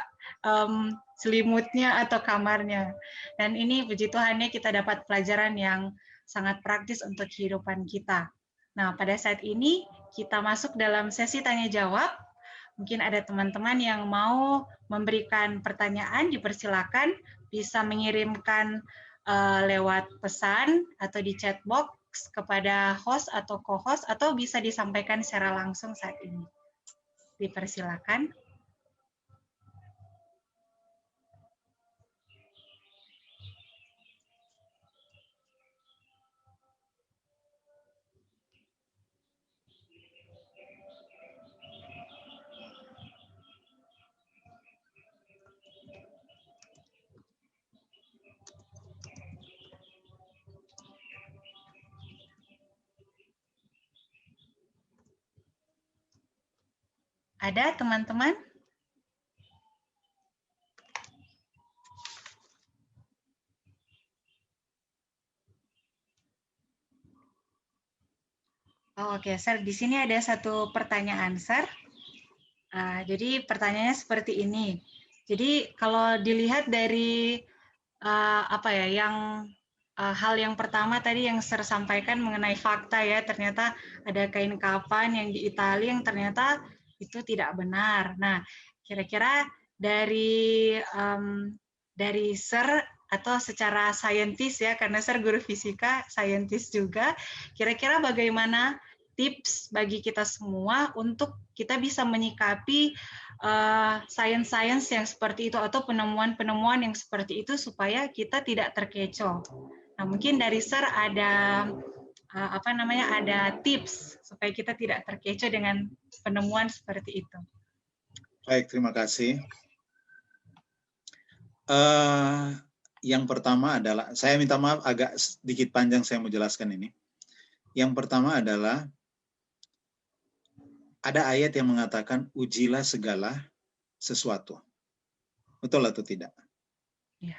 selimutnya atau kamarnya. Dan ini puji Tuhan ya kita dapat pelajaran yang sangat praktis untuk kehidupan kita. Nah, pada saat ini kita masuk dalam sesi tanya-jawab. Mungkin ada teman-teman yang mau memberikan pertanyaan, dipersilakan bisa mengirimkan lewat pesan atau di chat box kepada host atau co-host atau bisa disampaikan secara langsung saat ini. Dipersilakan. Ada teman-teman? Oh, oke, Sir. Di sini ada satu pertanyaan, Sir. Jadi pertanyaannya seperti ini. Jadi kalau dilihat dari apa ya, hal yang pertama tadi yang Sir sampaikan mengenai fakta ya, ternyata ada kain kafan yang di Italia yang ternyata itu tidak benar. Nah, kira-kira dari Sir atau secara saintis ya, karena Sir guru fisika, saintis juga, kira-kira bagaimana tips bagi kita semua untuk kita bisa menyikapi sains-sains yang seperti itu atau penemuan-penemuan yang seperti itu supaya kita tidak terkecoh. Nah, mungkin dari Sir ada ada tips supaya kita tidak terkecoh dengan penemuan seperti itu. Baik, terima kasih. Yang pertama adalah, saya minta maaf agak sedikit panjang saya mau jelaskan ini. Yang pertama adalah ada ayat yang mengatakan ujilah segala sesuatu. Betul atau tidak? Ya.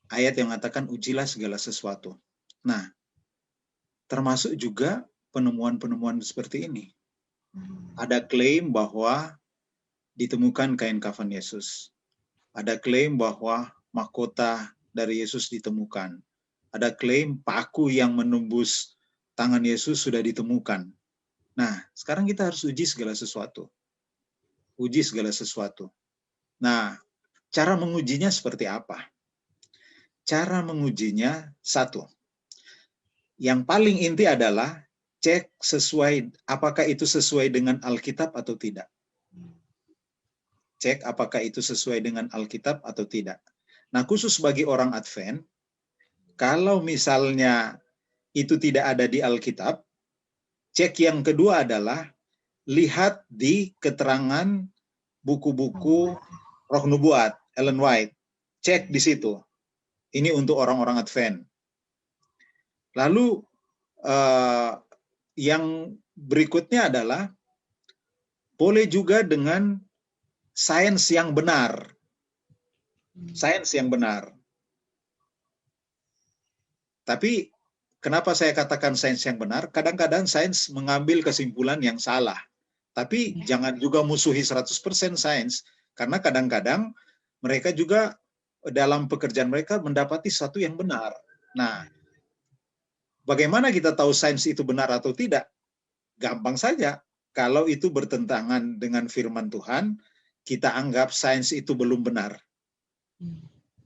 Ayat yang mengatakan ujilah segala sesuatu. Nah, termasuk juga penemuan-penemuan seperti ini. Ada klaim bahwa ditemukan kain kafan Yesus. Ada klaim bahwa mahkota dari Yesus ditemukan. Ada klaim paku yang menembus tangan Yesus sudah ditemukan. Nah, sekarang kita harus uji segala sesuatu. Uji segala sesuatu. Nah, cara mengujinya seperti apa? Cara mengujinya satu. Yang paling inti adalah cek sesuai, apakah itu sesuai dengan Alkitab atau tidak. Cek apakah itu sesuai dengan Alkitab atau tidak. Nah, khusus bagi orang Advent, kalau misalnya itu tidak ada di Alkitab, cek yang kedua adalah lihat di keterangan buku-buku Roh Nubuat, Ellen White. Cek di situ. Ini untuk orang-orang Advent. Lalu yang berikutnya adalah boleh juga dengan sains yang benar. Sains yang benar. Tapi kenapa saya katakan sains yang benar? Kadang-kadang sains mengambil kesimpulan yang salah. Tapi jangan juga musuhi 100% sains. Karena kadang-kadang mereka juga dalam pekerjaan mereka mendapati sesuatu yang benar. Nah, bagaimana kita tahu sains itu benar atau tidak? Gampang saja. Kalau itu bertentangan dengan firman Tuhan, kita anggap sains itu belum benar.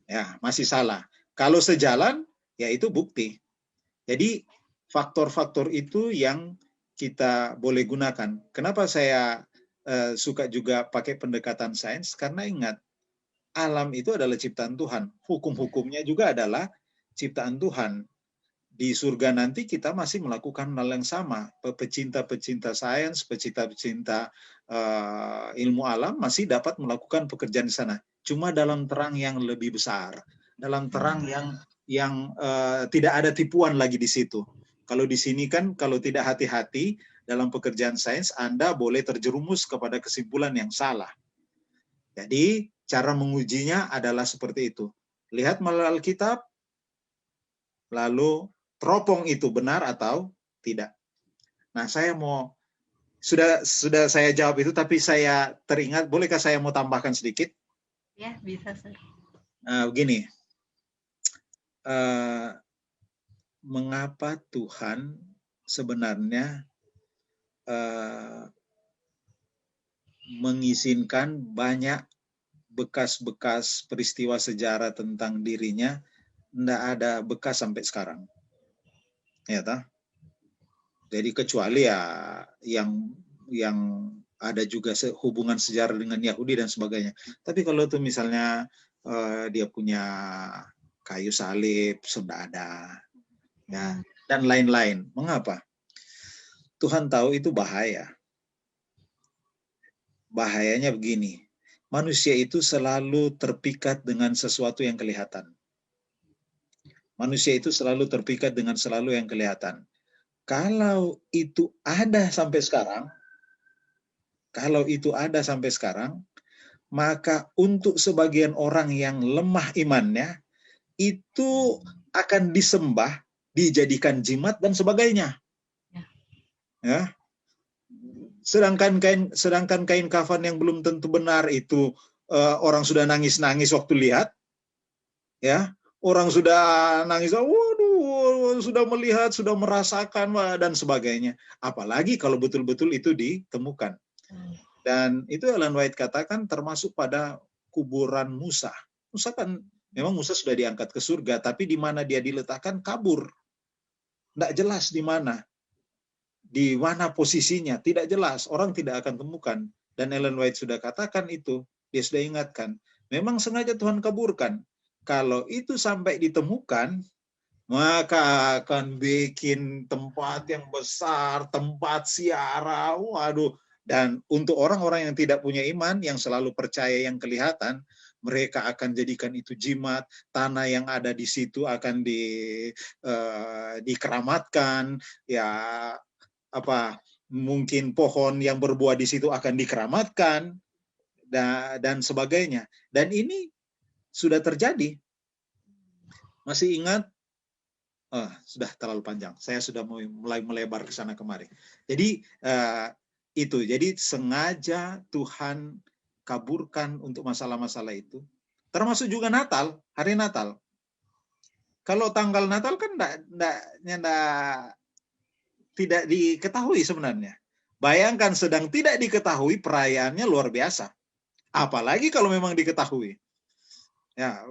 Ya, masih salah. Kalau sejalan, ya itu bukti. Jadi faktor-faktor itu yang kita boleh gunakan. Kenapa saya suka juga pakai pendekatan sains? Karena ingat, alam itu adalah ciptaan Tuhan. Hukum-hukumnya juga adalah ciptaan Tuhan. Di surga nanti kita masih melakukan hal yang sama. Pecinta-pecinta sains, pecinta-pecinta ilmu alam masih dapat melakukan pekerjaan di sana. Cuma dalam terang yang lebih besar. Dalam terang yang tidak ada tipuan lagi di situ. Kalau di sini kan kalau tidak hati-hati dalam pekerjaan sains, Anda boleh terjerumus kepada kesimpulan yang salah. Jadi cara mengujinya adalah seperti itu. Lihat melalui Alkitab, lalu teropong itu benar atau tidak. Nah, saya mau sudah saya jawab itu, tapi saya teringat, bolehkah saya mau tambahkan sedikit? Ya, bisa, Sir. Begini. Mengapa Tuhan sebenarnya mengizinkan banyak bekas-bekas peristiwa sejarah tentang dirinya, tidak ada bekas sampai sekarang. Ya, toh? Jadi kecuali ya yang ada juga hubungan sejarah dengan Yahudi dan sebagainya. Tapi kalau itu misalnya dia punya kayu salib, sudah ada. Ya, dan lain-lain. Mengapa? Tuhan tahu itu bahaya. Bahayanya begini, manusia itu selalu terpikat dengan sesuatu yang kelihatan. Manusia itu selalu terpikat dengan selalu yang kelihatan. Kalau itu ada sampai sekarang, kalau itu ada sampai sekarang, maka untuk sebagian orang yang lemah imannya, itu akan disembah, dijadikan jimat dan sebagainya. Ya. Sedangkan kain kafan yang belum tentu benar itu orang sudah nangis-nangis waktu lihat, ya, orang sudah nangis, waduh, sudah melihat, sudah merasakan dan sebagainya. Apalagi kalau betul-betul itu ditemukan. Dan itu Ellen White katakan termasuk pada kuburan Musa. Musa kan memang Musa sudah diangkat ke surga, tapi di mana dia diletakkan kabur. Tidak jelas di mana. Di mana posisinya, tidak jelas. Orang tidak akan temukan. Dan Ellen White sudah katakan itu, dia sudah ingatkan. Memang sengaja Tuhan kaburkan. Kalau itu sampai ditemukan, maka akan bikin tempat yang besar, tempat ziarah, waduh. Dan untuk orang-orang yang tidak punya iman, yang selalu percaya yang kelihatan, mereka akan jadikan itu jimat, tanah yang ada di situ akan dikeramatkan, ya mungkin pohon yang berbuah di situ akan dikeramatkan, dan sebagainya. Dan ini sudah terjadi. Masih ingat? Sudah terlalu panjang. Saya sudah mulai melebar ke sana kemari. Jadi itu. Jadi sengaja Tuhan kaburkan untuk masalah-masalah itu. Termasuk juga Natal, hari Natal. Kalau tanggal Natal kan tidak diketahui sebenarnya. Bayangkan sedang tidak diketahui, perayaannya luar biasa. Apalagi kalau memang diketahui. Ya,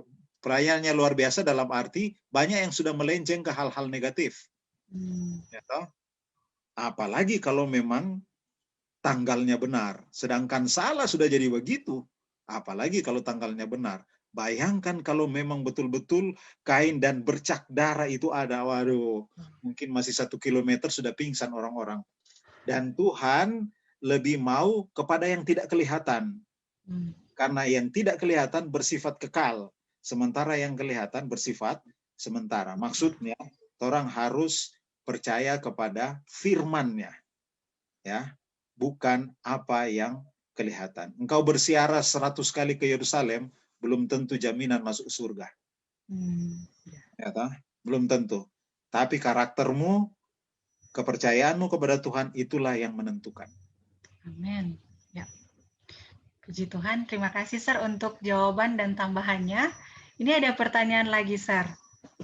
perayaannya luar biasa dalam arti banyak yang sudah melenceng ke hal-hal negatif. Ya, apalagi kalau memang tanggalnya benar. Sedangkan salah sudah jadi begitu. Apalagi kalau tanggalnya benar. Bayangkan kalau memang betul-betul kain dan bercak darah itu ada. Waduh, mungkin masih 1 kilometer sudah pingsan orang-orang. Dan Tuhan lebih mau kepada yang tidak kelihatan. Karena yang tidak kelihatan bersifat kekal. Sementara yang kelihatan bersifat sementara. Maksudnya, orang harus percaya kepada firman-Nya. Ya, bukan apa yang kelihatan. Engkau bersiarah 100 kali ke Yerusalem, belum tentu jaminan masuk surga. Ya, belum tentu. Tapi karaktermu, kepercayaanmu kepada Tuhan, itulah yang menentukan. Amin. Ya. Puji Tuhan, terima kasih Sir untuk jawaban dan tambahannya. Ini ada pertanyaan lagi Sir.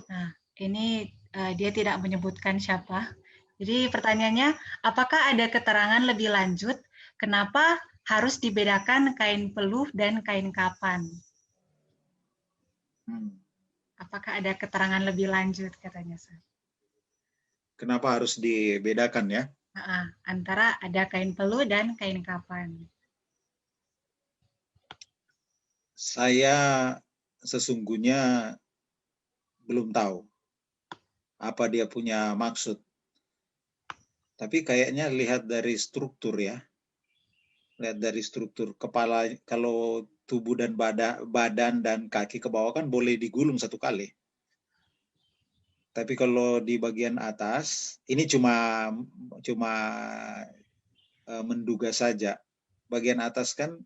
Nah, ini dia tidak menyebutkan siapa. Jadi pertanyaannya, apakah ada keterangan lebih lanjut kenapa harus dibedakan kain peluh dan kain kapan? Apakah ada keterangan lebih lanjut katanya, Sir? Kenapa harus dibedakan ya? Antara ada kain peluh dan kain kapan. Saya sesungguhnya belum tahu apa dia punya maksud. Tapi kayaknya lihat dari struktur ya. Lihat dari struktur kepala, kalau tubuh dan badan dan kaki ke bawah kan boleh digulung 1 kali. Tapi kalau di bagian atas, ini cuma menduga saja. Bagian atas kan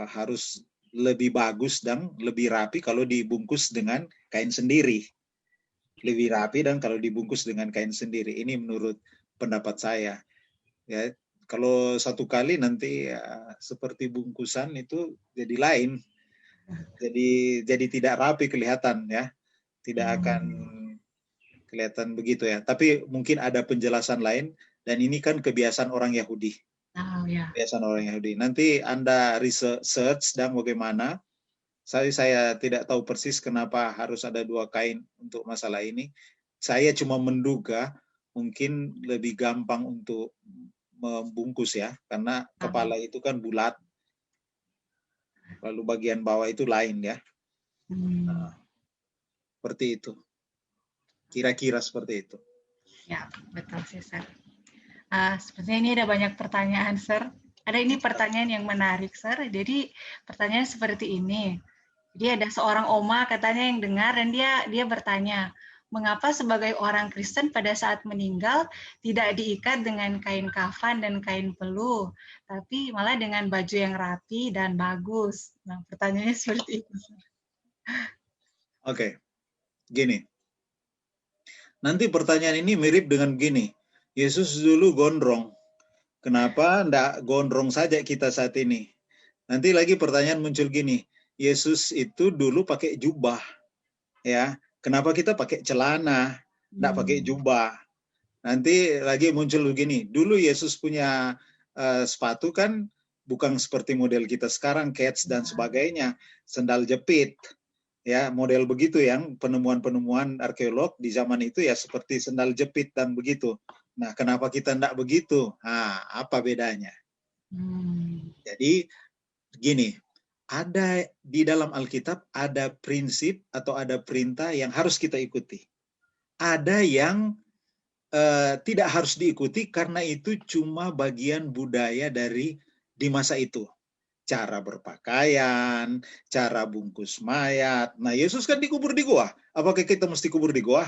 harus lebih bagus dan lebih rapi kalau dibungkus dengan kain sendiri. Lebih rapi dan kalau dibungkus dengan kain sendiri. Ini menurut pendapat saya. Ya, kalau 1 kali nanti seperti bungkusan itu jadi lain. Jadi tidak rapi kelihatan ya. Tidak akan kelihatan begitu ya. Tapi mungkin ada penjelasan lain, dan ini kan kebiasaan orang Yahudi. Kebiasaan orang Yahudi. Nanti Anda research dan bagaimana. Saya tidak tahu persis kenapa harus ada 2 kain untuk masalah ini. Saya cuma menduga mungkin lebih gampang untuk membungkus ya, karena kepala itu kan bulat, lalu bagian bawah itu lain ya. Nah, seperti itu. Kira-kira seperti itu. Ya, betul sih, Sir. Sepertinya ini ada banyak pertanyaan, Sir. Ada ini pertanyaan yang menarik, Sir. Jadi pertanyaan seperti ini. Jadi ada seorang oma katanya yang dengar dan dia bertanya, mengapa sebagai orang Kristen pada saat meninggal tidak diikat dengan kain kafan dan kain peluh, tapi malah dengan baju yang rapi dan bagus. Nah, pertanyaannya seperti itu. Oke, gini. Nanti pertanyaan ini mirip dengan gini. Yesus dulu gondrong. Kenapa enggak gondrong saja kita saat ini? Nanti lagi pertanyaan muncul gini. Yesus itu dulu pakai jubah. Ya, kenapa kita pakai celana, enggak pakai jubah? Nanti lagi muncul begini. Dulu Yesus punya sepatu kan bukan seperti model kita sekarang, Keds dan sebagainya, sendal jepit. Ya, model begitu yang penemuan-penemuan arkeolog di zaman itu ya seperti sendal jepit dan begitu. Nah, kenapa kita enggak begitu? Nah, apa bedanya? Jadi, gini, ada di dalam Alkitab ada prinsip atau ada perintah yang harus kita ikuti. Ada yang tidak harus diikuti karena itu cuma bagian budaya di masa itu. Cara berpakaian, cara bungkus mayat. Nah, Yesus kan dikubur di gua. Apakah kita mesti kubur di gua?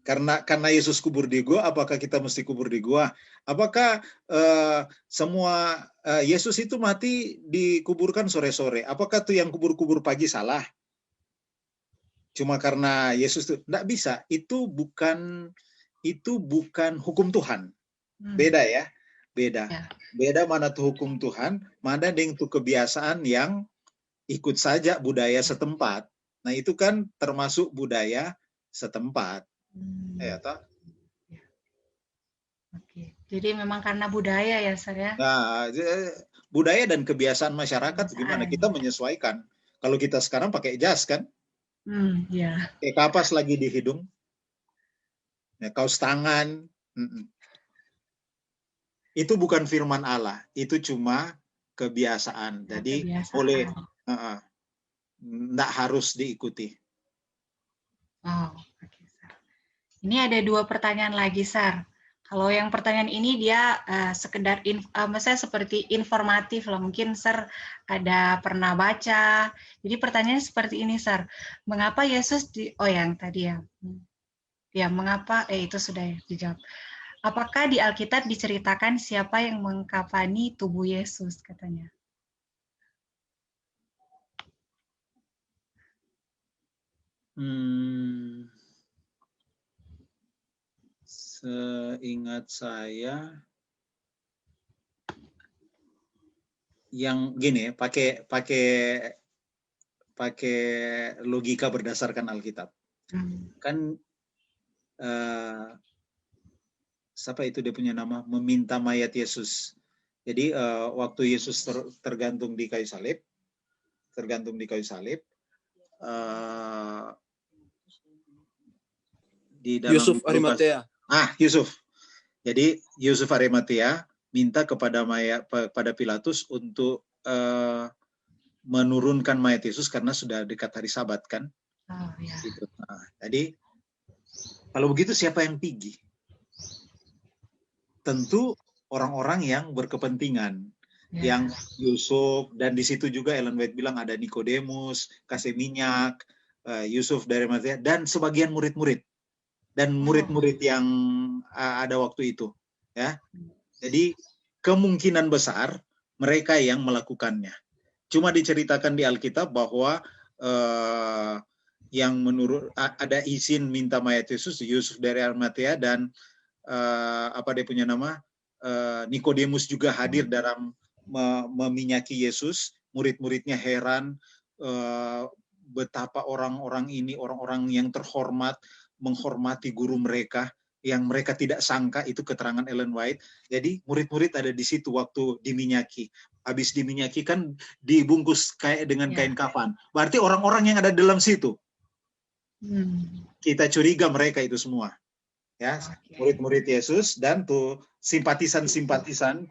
Karena Yesus kubur di gua, apakah kita mesti kubur di gua? Apakah semua Yesus itu mati dikuburkan sore-sore? Apakah tuh yang kubur-kubur pagi salah? Cuma karena Yesus itu enggak bisa. Itu bukan hukum Tuhan. Beda ya. Beda mana tuh hukum Tuhan, mana dengan tuh kebiasaan yang ikut saja budaya setempat. Nah, itu kan termasuk budaya setempat. Ya, toh? Oke. Jadi memang karena budaya ya, Sir ya. Nah, budaya dan kebiasaan masyarakat gimana kita menyesuaikan. Kalau kita sekarang pakai jas kan? Ya. Kayak kapas lagi di hidung. Ya, kaos tangan. Itu bukan firman Allah, itu cuma kebiasaan. Jadi boleh enggak harus diikuti. Oh, oke, Sar. Ini ada 2 pertanyaan lagi, Sar. Kalau yang pertanyaan ini dia sekedar misalnya seperti informatif lah, mungkin Sar ada pernah baca. Jadi pertanyaannya seperti ini, Sar. Mengapa Yesus yang tadi ya. Ya, mengapa itu sudah dijawab. Apakah di Alkitab diceritakan siapa yang mengkafani tubuh Yesus, katanya? Seingat saya, yang gini, pakai logika berdasarkan Alkitab. Kan siapa itu dia punya nama, meminta mayat Yesus. Jadi waktu Yesus tergantung di kayu salib, di dalam Yusuf Arimatea. Yusuf. Jadi Yusuf Arimatea minta kepada Pilatus untuk menurunkan mayat Yesus karena sudah dekat hari Sabat kan. Gitu. Nah, jadi kalau begitu siapa yang pergi? Tentu orang-orang yang berkepentingan, yang Yusuf, dan di situ juga Ellen White bilang ada Nikodemus, kasih minyak, Yusuf dari Arimatea, dan sebagian murid-murid dan murid-murid yang ada waktu itu, ya. Jadi kemungkinan besar mereka yang melakukannya. Cuma diceritakan di Alkitab bahwa yang menurut ada izin minta mayat Yesus, Yusuf dari Arimatea, dan dia punya nama, Nikodemus juga hadir dalam meminyaki Yesus. Murid-muridnya heran betapa orang-orang ini, orang-orang yang terhormat, menghormati guru mereka, yang mereka tidak sangka. Itu keterangan Ellen White. Jadi murid-murid ada di situ waktu diminyaki. Habis diminyaki kan dibungkus kayak dengan kain kafan. Berarti orang-orang yang ada dalam situ. Kita curiga mereka itu semua. Ya, murid-murid Yesus dan tuh simpatisan-simpatisan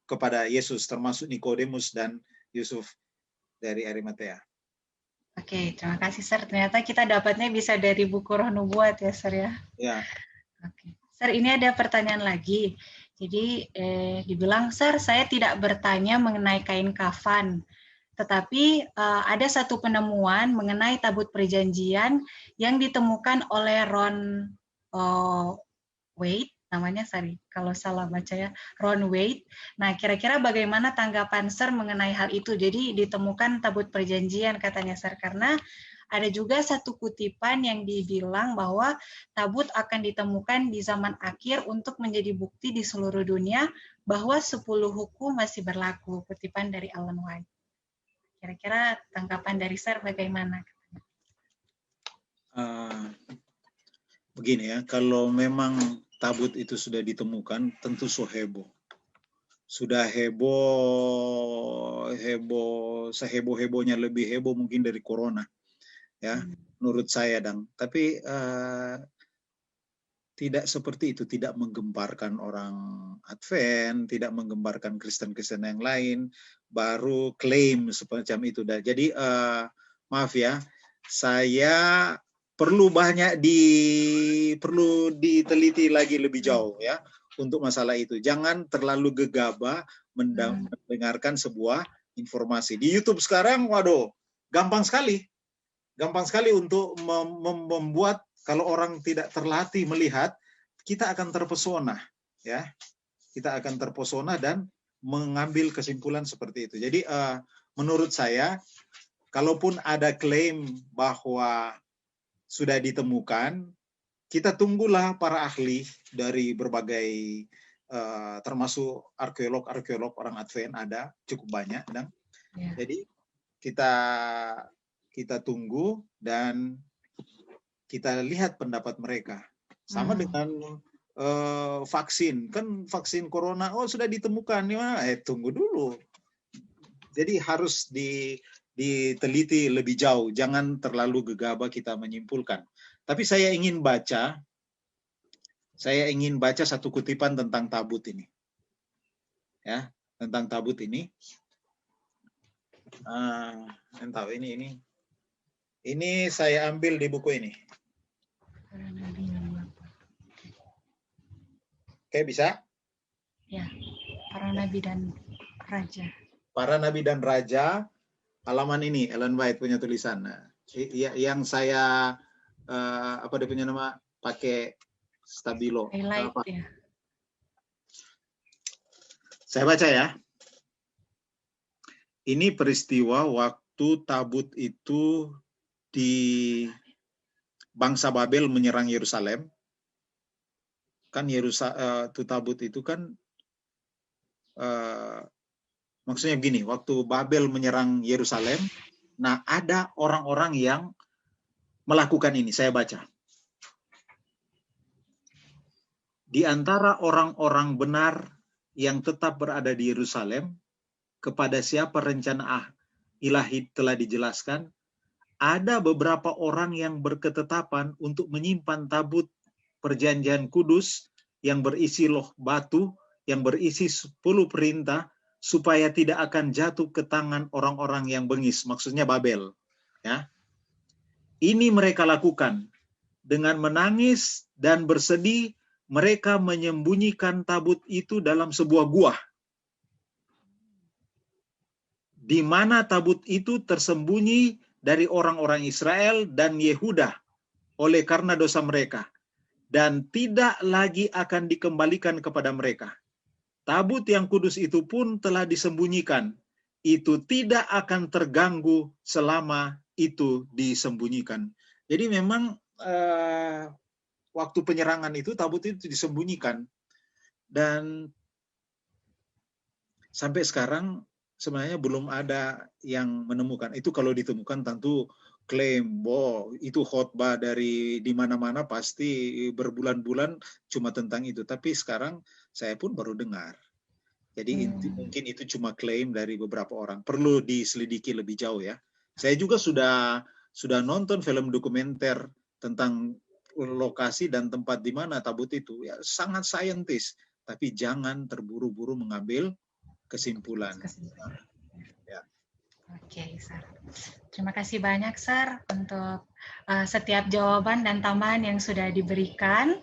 kepada Yesus, termasuk Nikodemus dan Yusuf dari Arimatea. Oke, terima kasih, Sir. Ternyata kita dapatnya bisa dari buku Roh Nubuat ya, Sir ya. Ya. Oke. Sir, ini ada pertanyaan lagi. Jadi dibilang, Sir, saya tidak bertanya mengenai kain kafan, Tetapi ada satu penemuan mengenai tabut perjanjian yang ditemukan oleh Ron Wade, namanya sorry kalau salah baca ya, Ron Wade. Nah, kira-kira bagaimana tanggapan Sir mengenai hal itu? Jadi ditemukan tabut perjanjian katanya Sir, karena ada juga satu kutipan yang dibilang bahwa tabut akan ditemukan di zaman akhir untuk menjadi bukti di seluruh dunia bahwa 10 hukum masih berlaku, kutipan dari Ellen White. Kira-kira tanggapan dari Sir bagaimana? Begini ya, kalau memang tabut itu sudah ditemukan, tentu heboh. Sudah heboh, seheboh-hebohnya, lebih heboh mungkin dari corona, ya, menurut saya, Dang. Tapi tidak seperti itu, tidak menggemparkan orang Advent, tidak menggemparkan Kristen-Kristen yang lain, baru klaim semacam itu. Jadi maaf ya, saya perlu diteliti lagi lebih jauh ya untuk masalah itu. Jangan terlalu gegabah mendengarkan sebuah informasi. Di YouTube sekarang, waduh, gampang sekali untuk membuat. Kalau orang tidak terlatih melihat, kita akan terpesona, ya. Kita akan terpesona dan mengambil kesimpulan seperti itu. Jadi menurut saya, kalaupun ada klaim bahwa sudah ditemukan, kita tunggulah para ahli dari berbagai, termasuk arkeolog orang Advent ada cukup banyak, dan jadi kita tunggu dan kita lihat pendapat mereka. Sama dengan vaksin, kan vaksin corona, sudah ditemukan, tunggu dulu. Jadi harus diteliti lebih jauh, jangan terlalu gegabah kita menyimpulkan. Tapi saya ingin baca satu kutipan tentang tabut ini, ya, tentang tabut ini. Entah ini saya ambil di buku ini. Oke, bisa? Ya, para nabi dan raja. Para nabi dan raja, halaman ini, Ellen White punya tulisan. Yang saya, apa dia punya nama, pakai stabilo. Highlight, ya. Saya baca ya. Ini peristiwa waktu tabut itu di bangsa Babel menyerang Yerusalem. Kan tabut itu kan maksudnya begini, waktu Babel menyerang Yerusalem, nah ada orang-orang yang melakukan ini, saya baca. Di antara orang-orang benar yang tetap berada di Yerusalem, kepada siapa rencana ilahi telah dijelaskan, ada beberapa orang yang berketetapan untuk menyimpan tabut perjanjian kudus yang berisi loh batu, yang berisi 10 perintah, supaya tidak akan jatuh ke tangan orang-orang yang bengis, maksudnya Babel. Ya. Ini mereka lakukan. Dengan menangis dan bersedih, mereka menyembunyikan tabut itu dalam sebuah gua, di mana tabut itu tersembunyi dari orang-orang Israel dan Yehuda oleh karena dosa mereka, dan tidak lagi akan dikembalikan kepada mereka. Tabut yang kudus itu pun telah disembunyikan. Itu tidak akan terganggu selama itu disembunyikan. Jadi memang waktu penyerangan itu tabut itu disembunyikan. Dan sampai sekarang sebenarnya belum ada yang menemukan. Itu kalau ditemukan tentu klaim, itu khotbah dari di mana-mana pasti berbulan-bulan cuma tentang itu. Tapi sekarang saya pun baru dengar. Jadi mungkin itu cuma klaim dari beberapa orang. Perlu diselidiki lebih jauh ya. Saya juga sudah nonton film dokumenter tentang lokasi dan tempat di mana tabut itu. Ya, sangat saintis. Tapi jangan terburu-buru mengambil kesimpulan. Ya. Oke, Sir. Terima kasih banyak, Sir, untuk setiap jawaban dan tambahan yang sudah diberikan.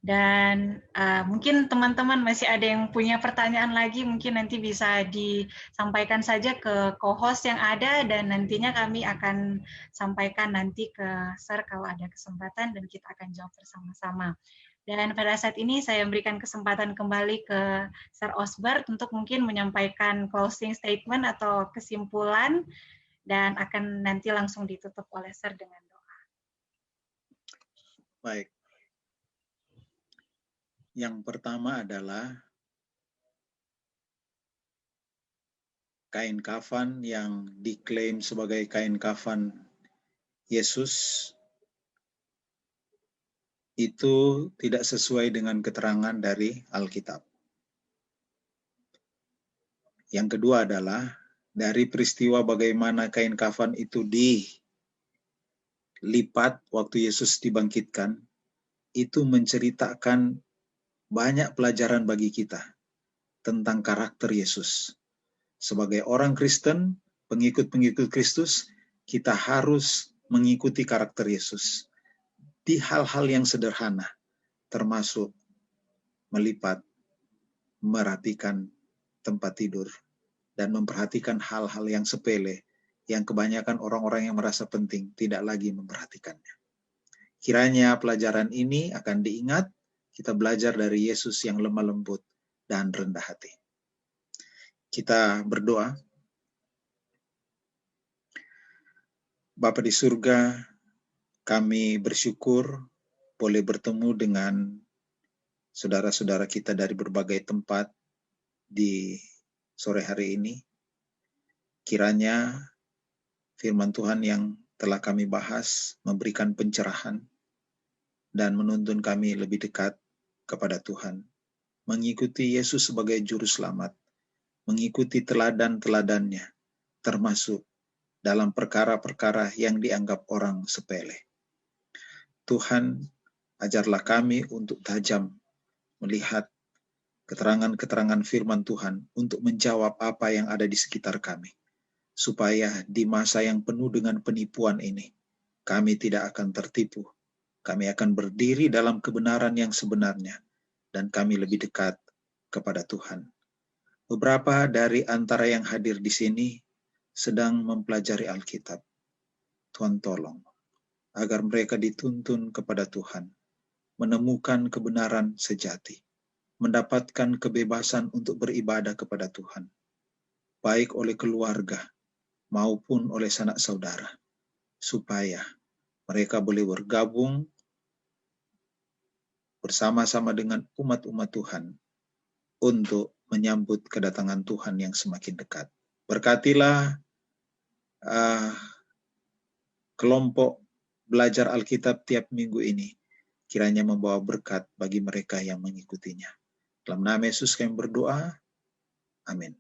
Dan mungkin teman-teman masih ada yang punya pertanyaan lagi, mungkin nanti bisa disampaikan saja ke co-host yang ada, dan nantinya kami akan sampaikan nanti ke Sir kalau ada kesempatan, dan kita akan jawab bersama-sama. Dan pada saat ini saya berikan kesempatan kembali ke Sir Osbert untuk mungkin menyampaikan closing statement atau kesimpulan, dan akan nanti langsung ditutup oleh Sir dengan doa. Baik. Yang pertama adalah kain kafan yang diklaim sebagai kain kafan Yesus itu tidak sesuai dengan keterangan dari Alkitab. Yang kedua adalah dari peristiwa bagaimana kain kafan itu dilipat waktu Yesus dibangkitkan, itu menceritakan banyak pelajaran bagi kita tentang karakter Yesus. Sebagai orang Kristen, pengikut-pengikut Kristus, kita harus mengikuti karakter Yesus di hal-hal yang sederhana, termasuk melipat, merapikan tempat tidur, dan memperhatikan hal-hal yang sepele yang kebanyakan orang-orang yang merasa penting tidak lagi memperhatikannya. Kiranya pelajaran ini akan diingat, kita belajar dari Yesus yang lemah lembut dan rendah hati. Kita berdoa. Bapa di surga, kami bersyukur boleh bertemu dengan saudara-saudara kita dari berbagai tempat di sore hari ini. Kiranya firman Tuhan yang telah kami bahas memberikan pencerahan dan menuntun kami lebih dekat kepada Tuhan, mengikuti Yesus sebagai juru selamat, mengikuti teladan-teladannya, termasuk dalam perkara-perkara yang dianggap orang sepele. Tuhan, ajarlah kami untuk tajam melihat keterangan-keterangan firman Tuhan untuk menjawab apa yang ada di sekitar kami, supaya di masa yang penuh dengan penipuan ini, kami tidak akan tertipu. Kami akan berdiri dalam kebenaran yang sebenarnya, dan kami lebih dekat kepada Tuhan. Beberapa dari antara yang hadir di sini sedang mempelajari Alkitab. Tuhan tolong, agar mereka dituntun kepada Tuhan, menemukan kebenaran sejati, mendapatkan kebebasan untuk beribadah kepada Tuhan, baik oleh keluarga maupun oleh sanak saudara, supaya mereka boleh bergabung bersama-sama dengan umat-umat Tuhan untuk menyambut kedatangan Tuhan yang semakin dekat. Berkatilah kelompok belajar Alkitab tiap minggu ini, kiranya membawa berkat bagi mereka yang mengikutinya. Dalam nama Yesus kami berdoa, amin.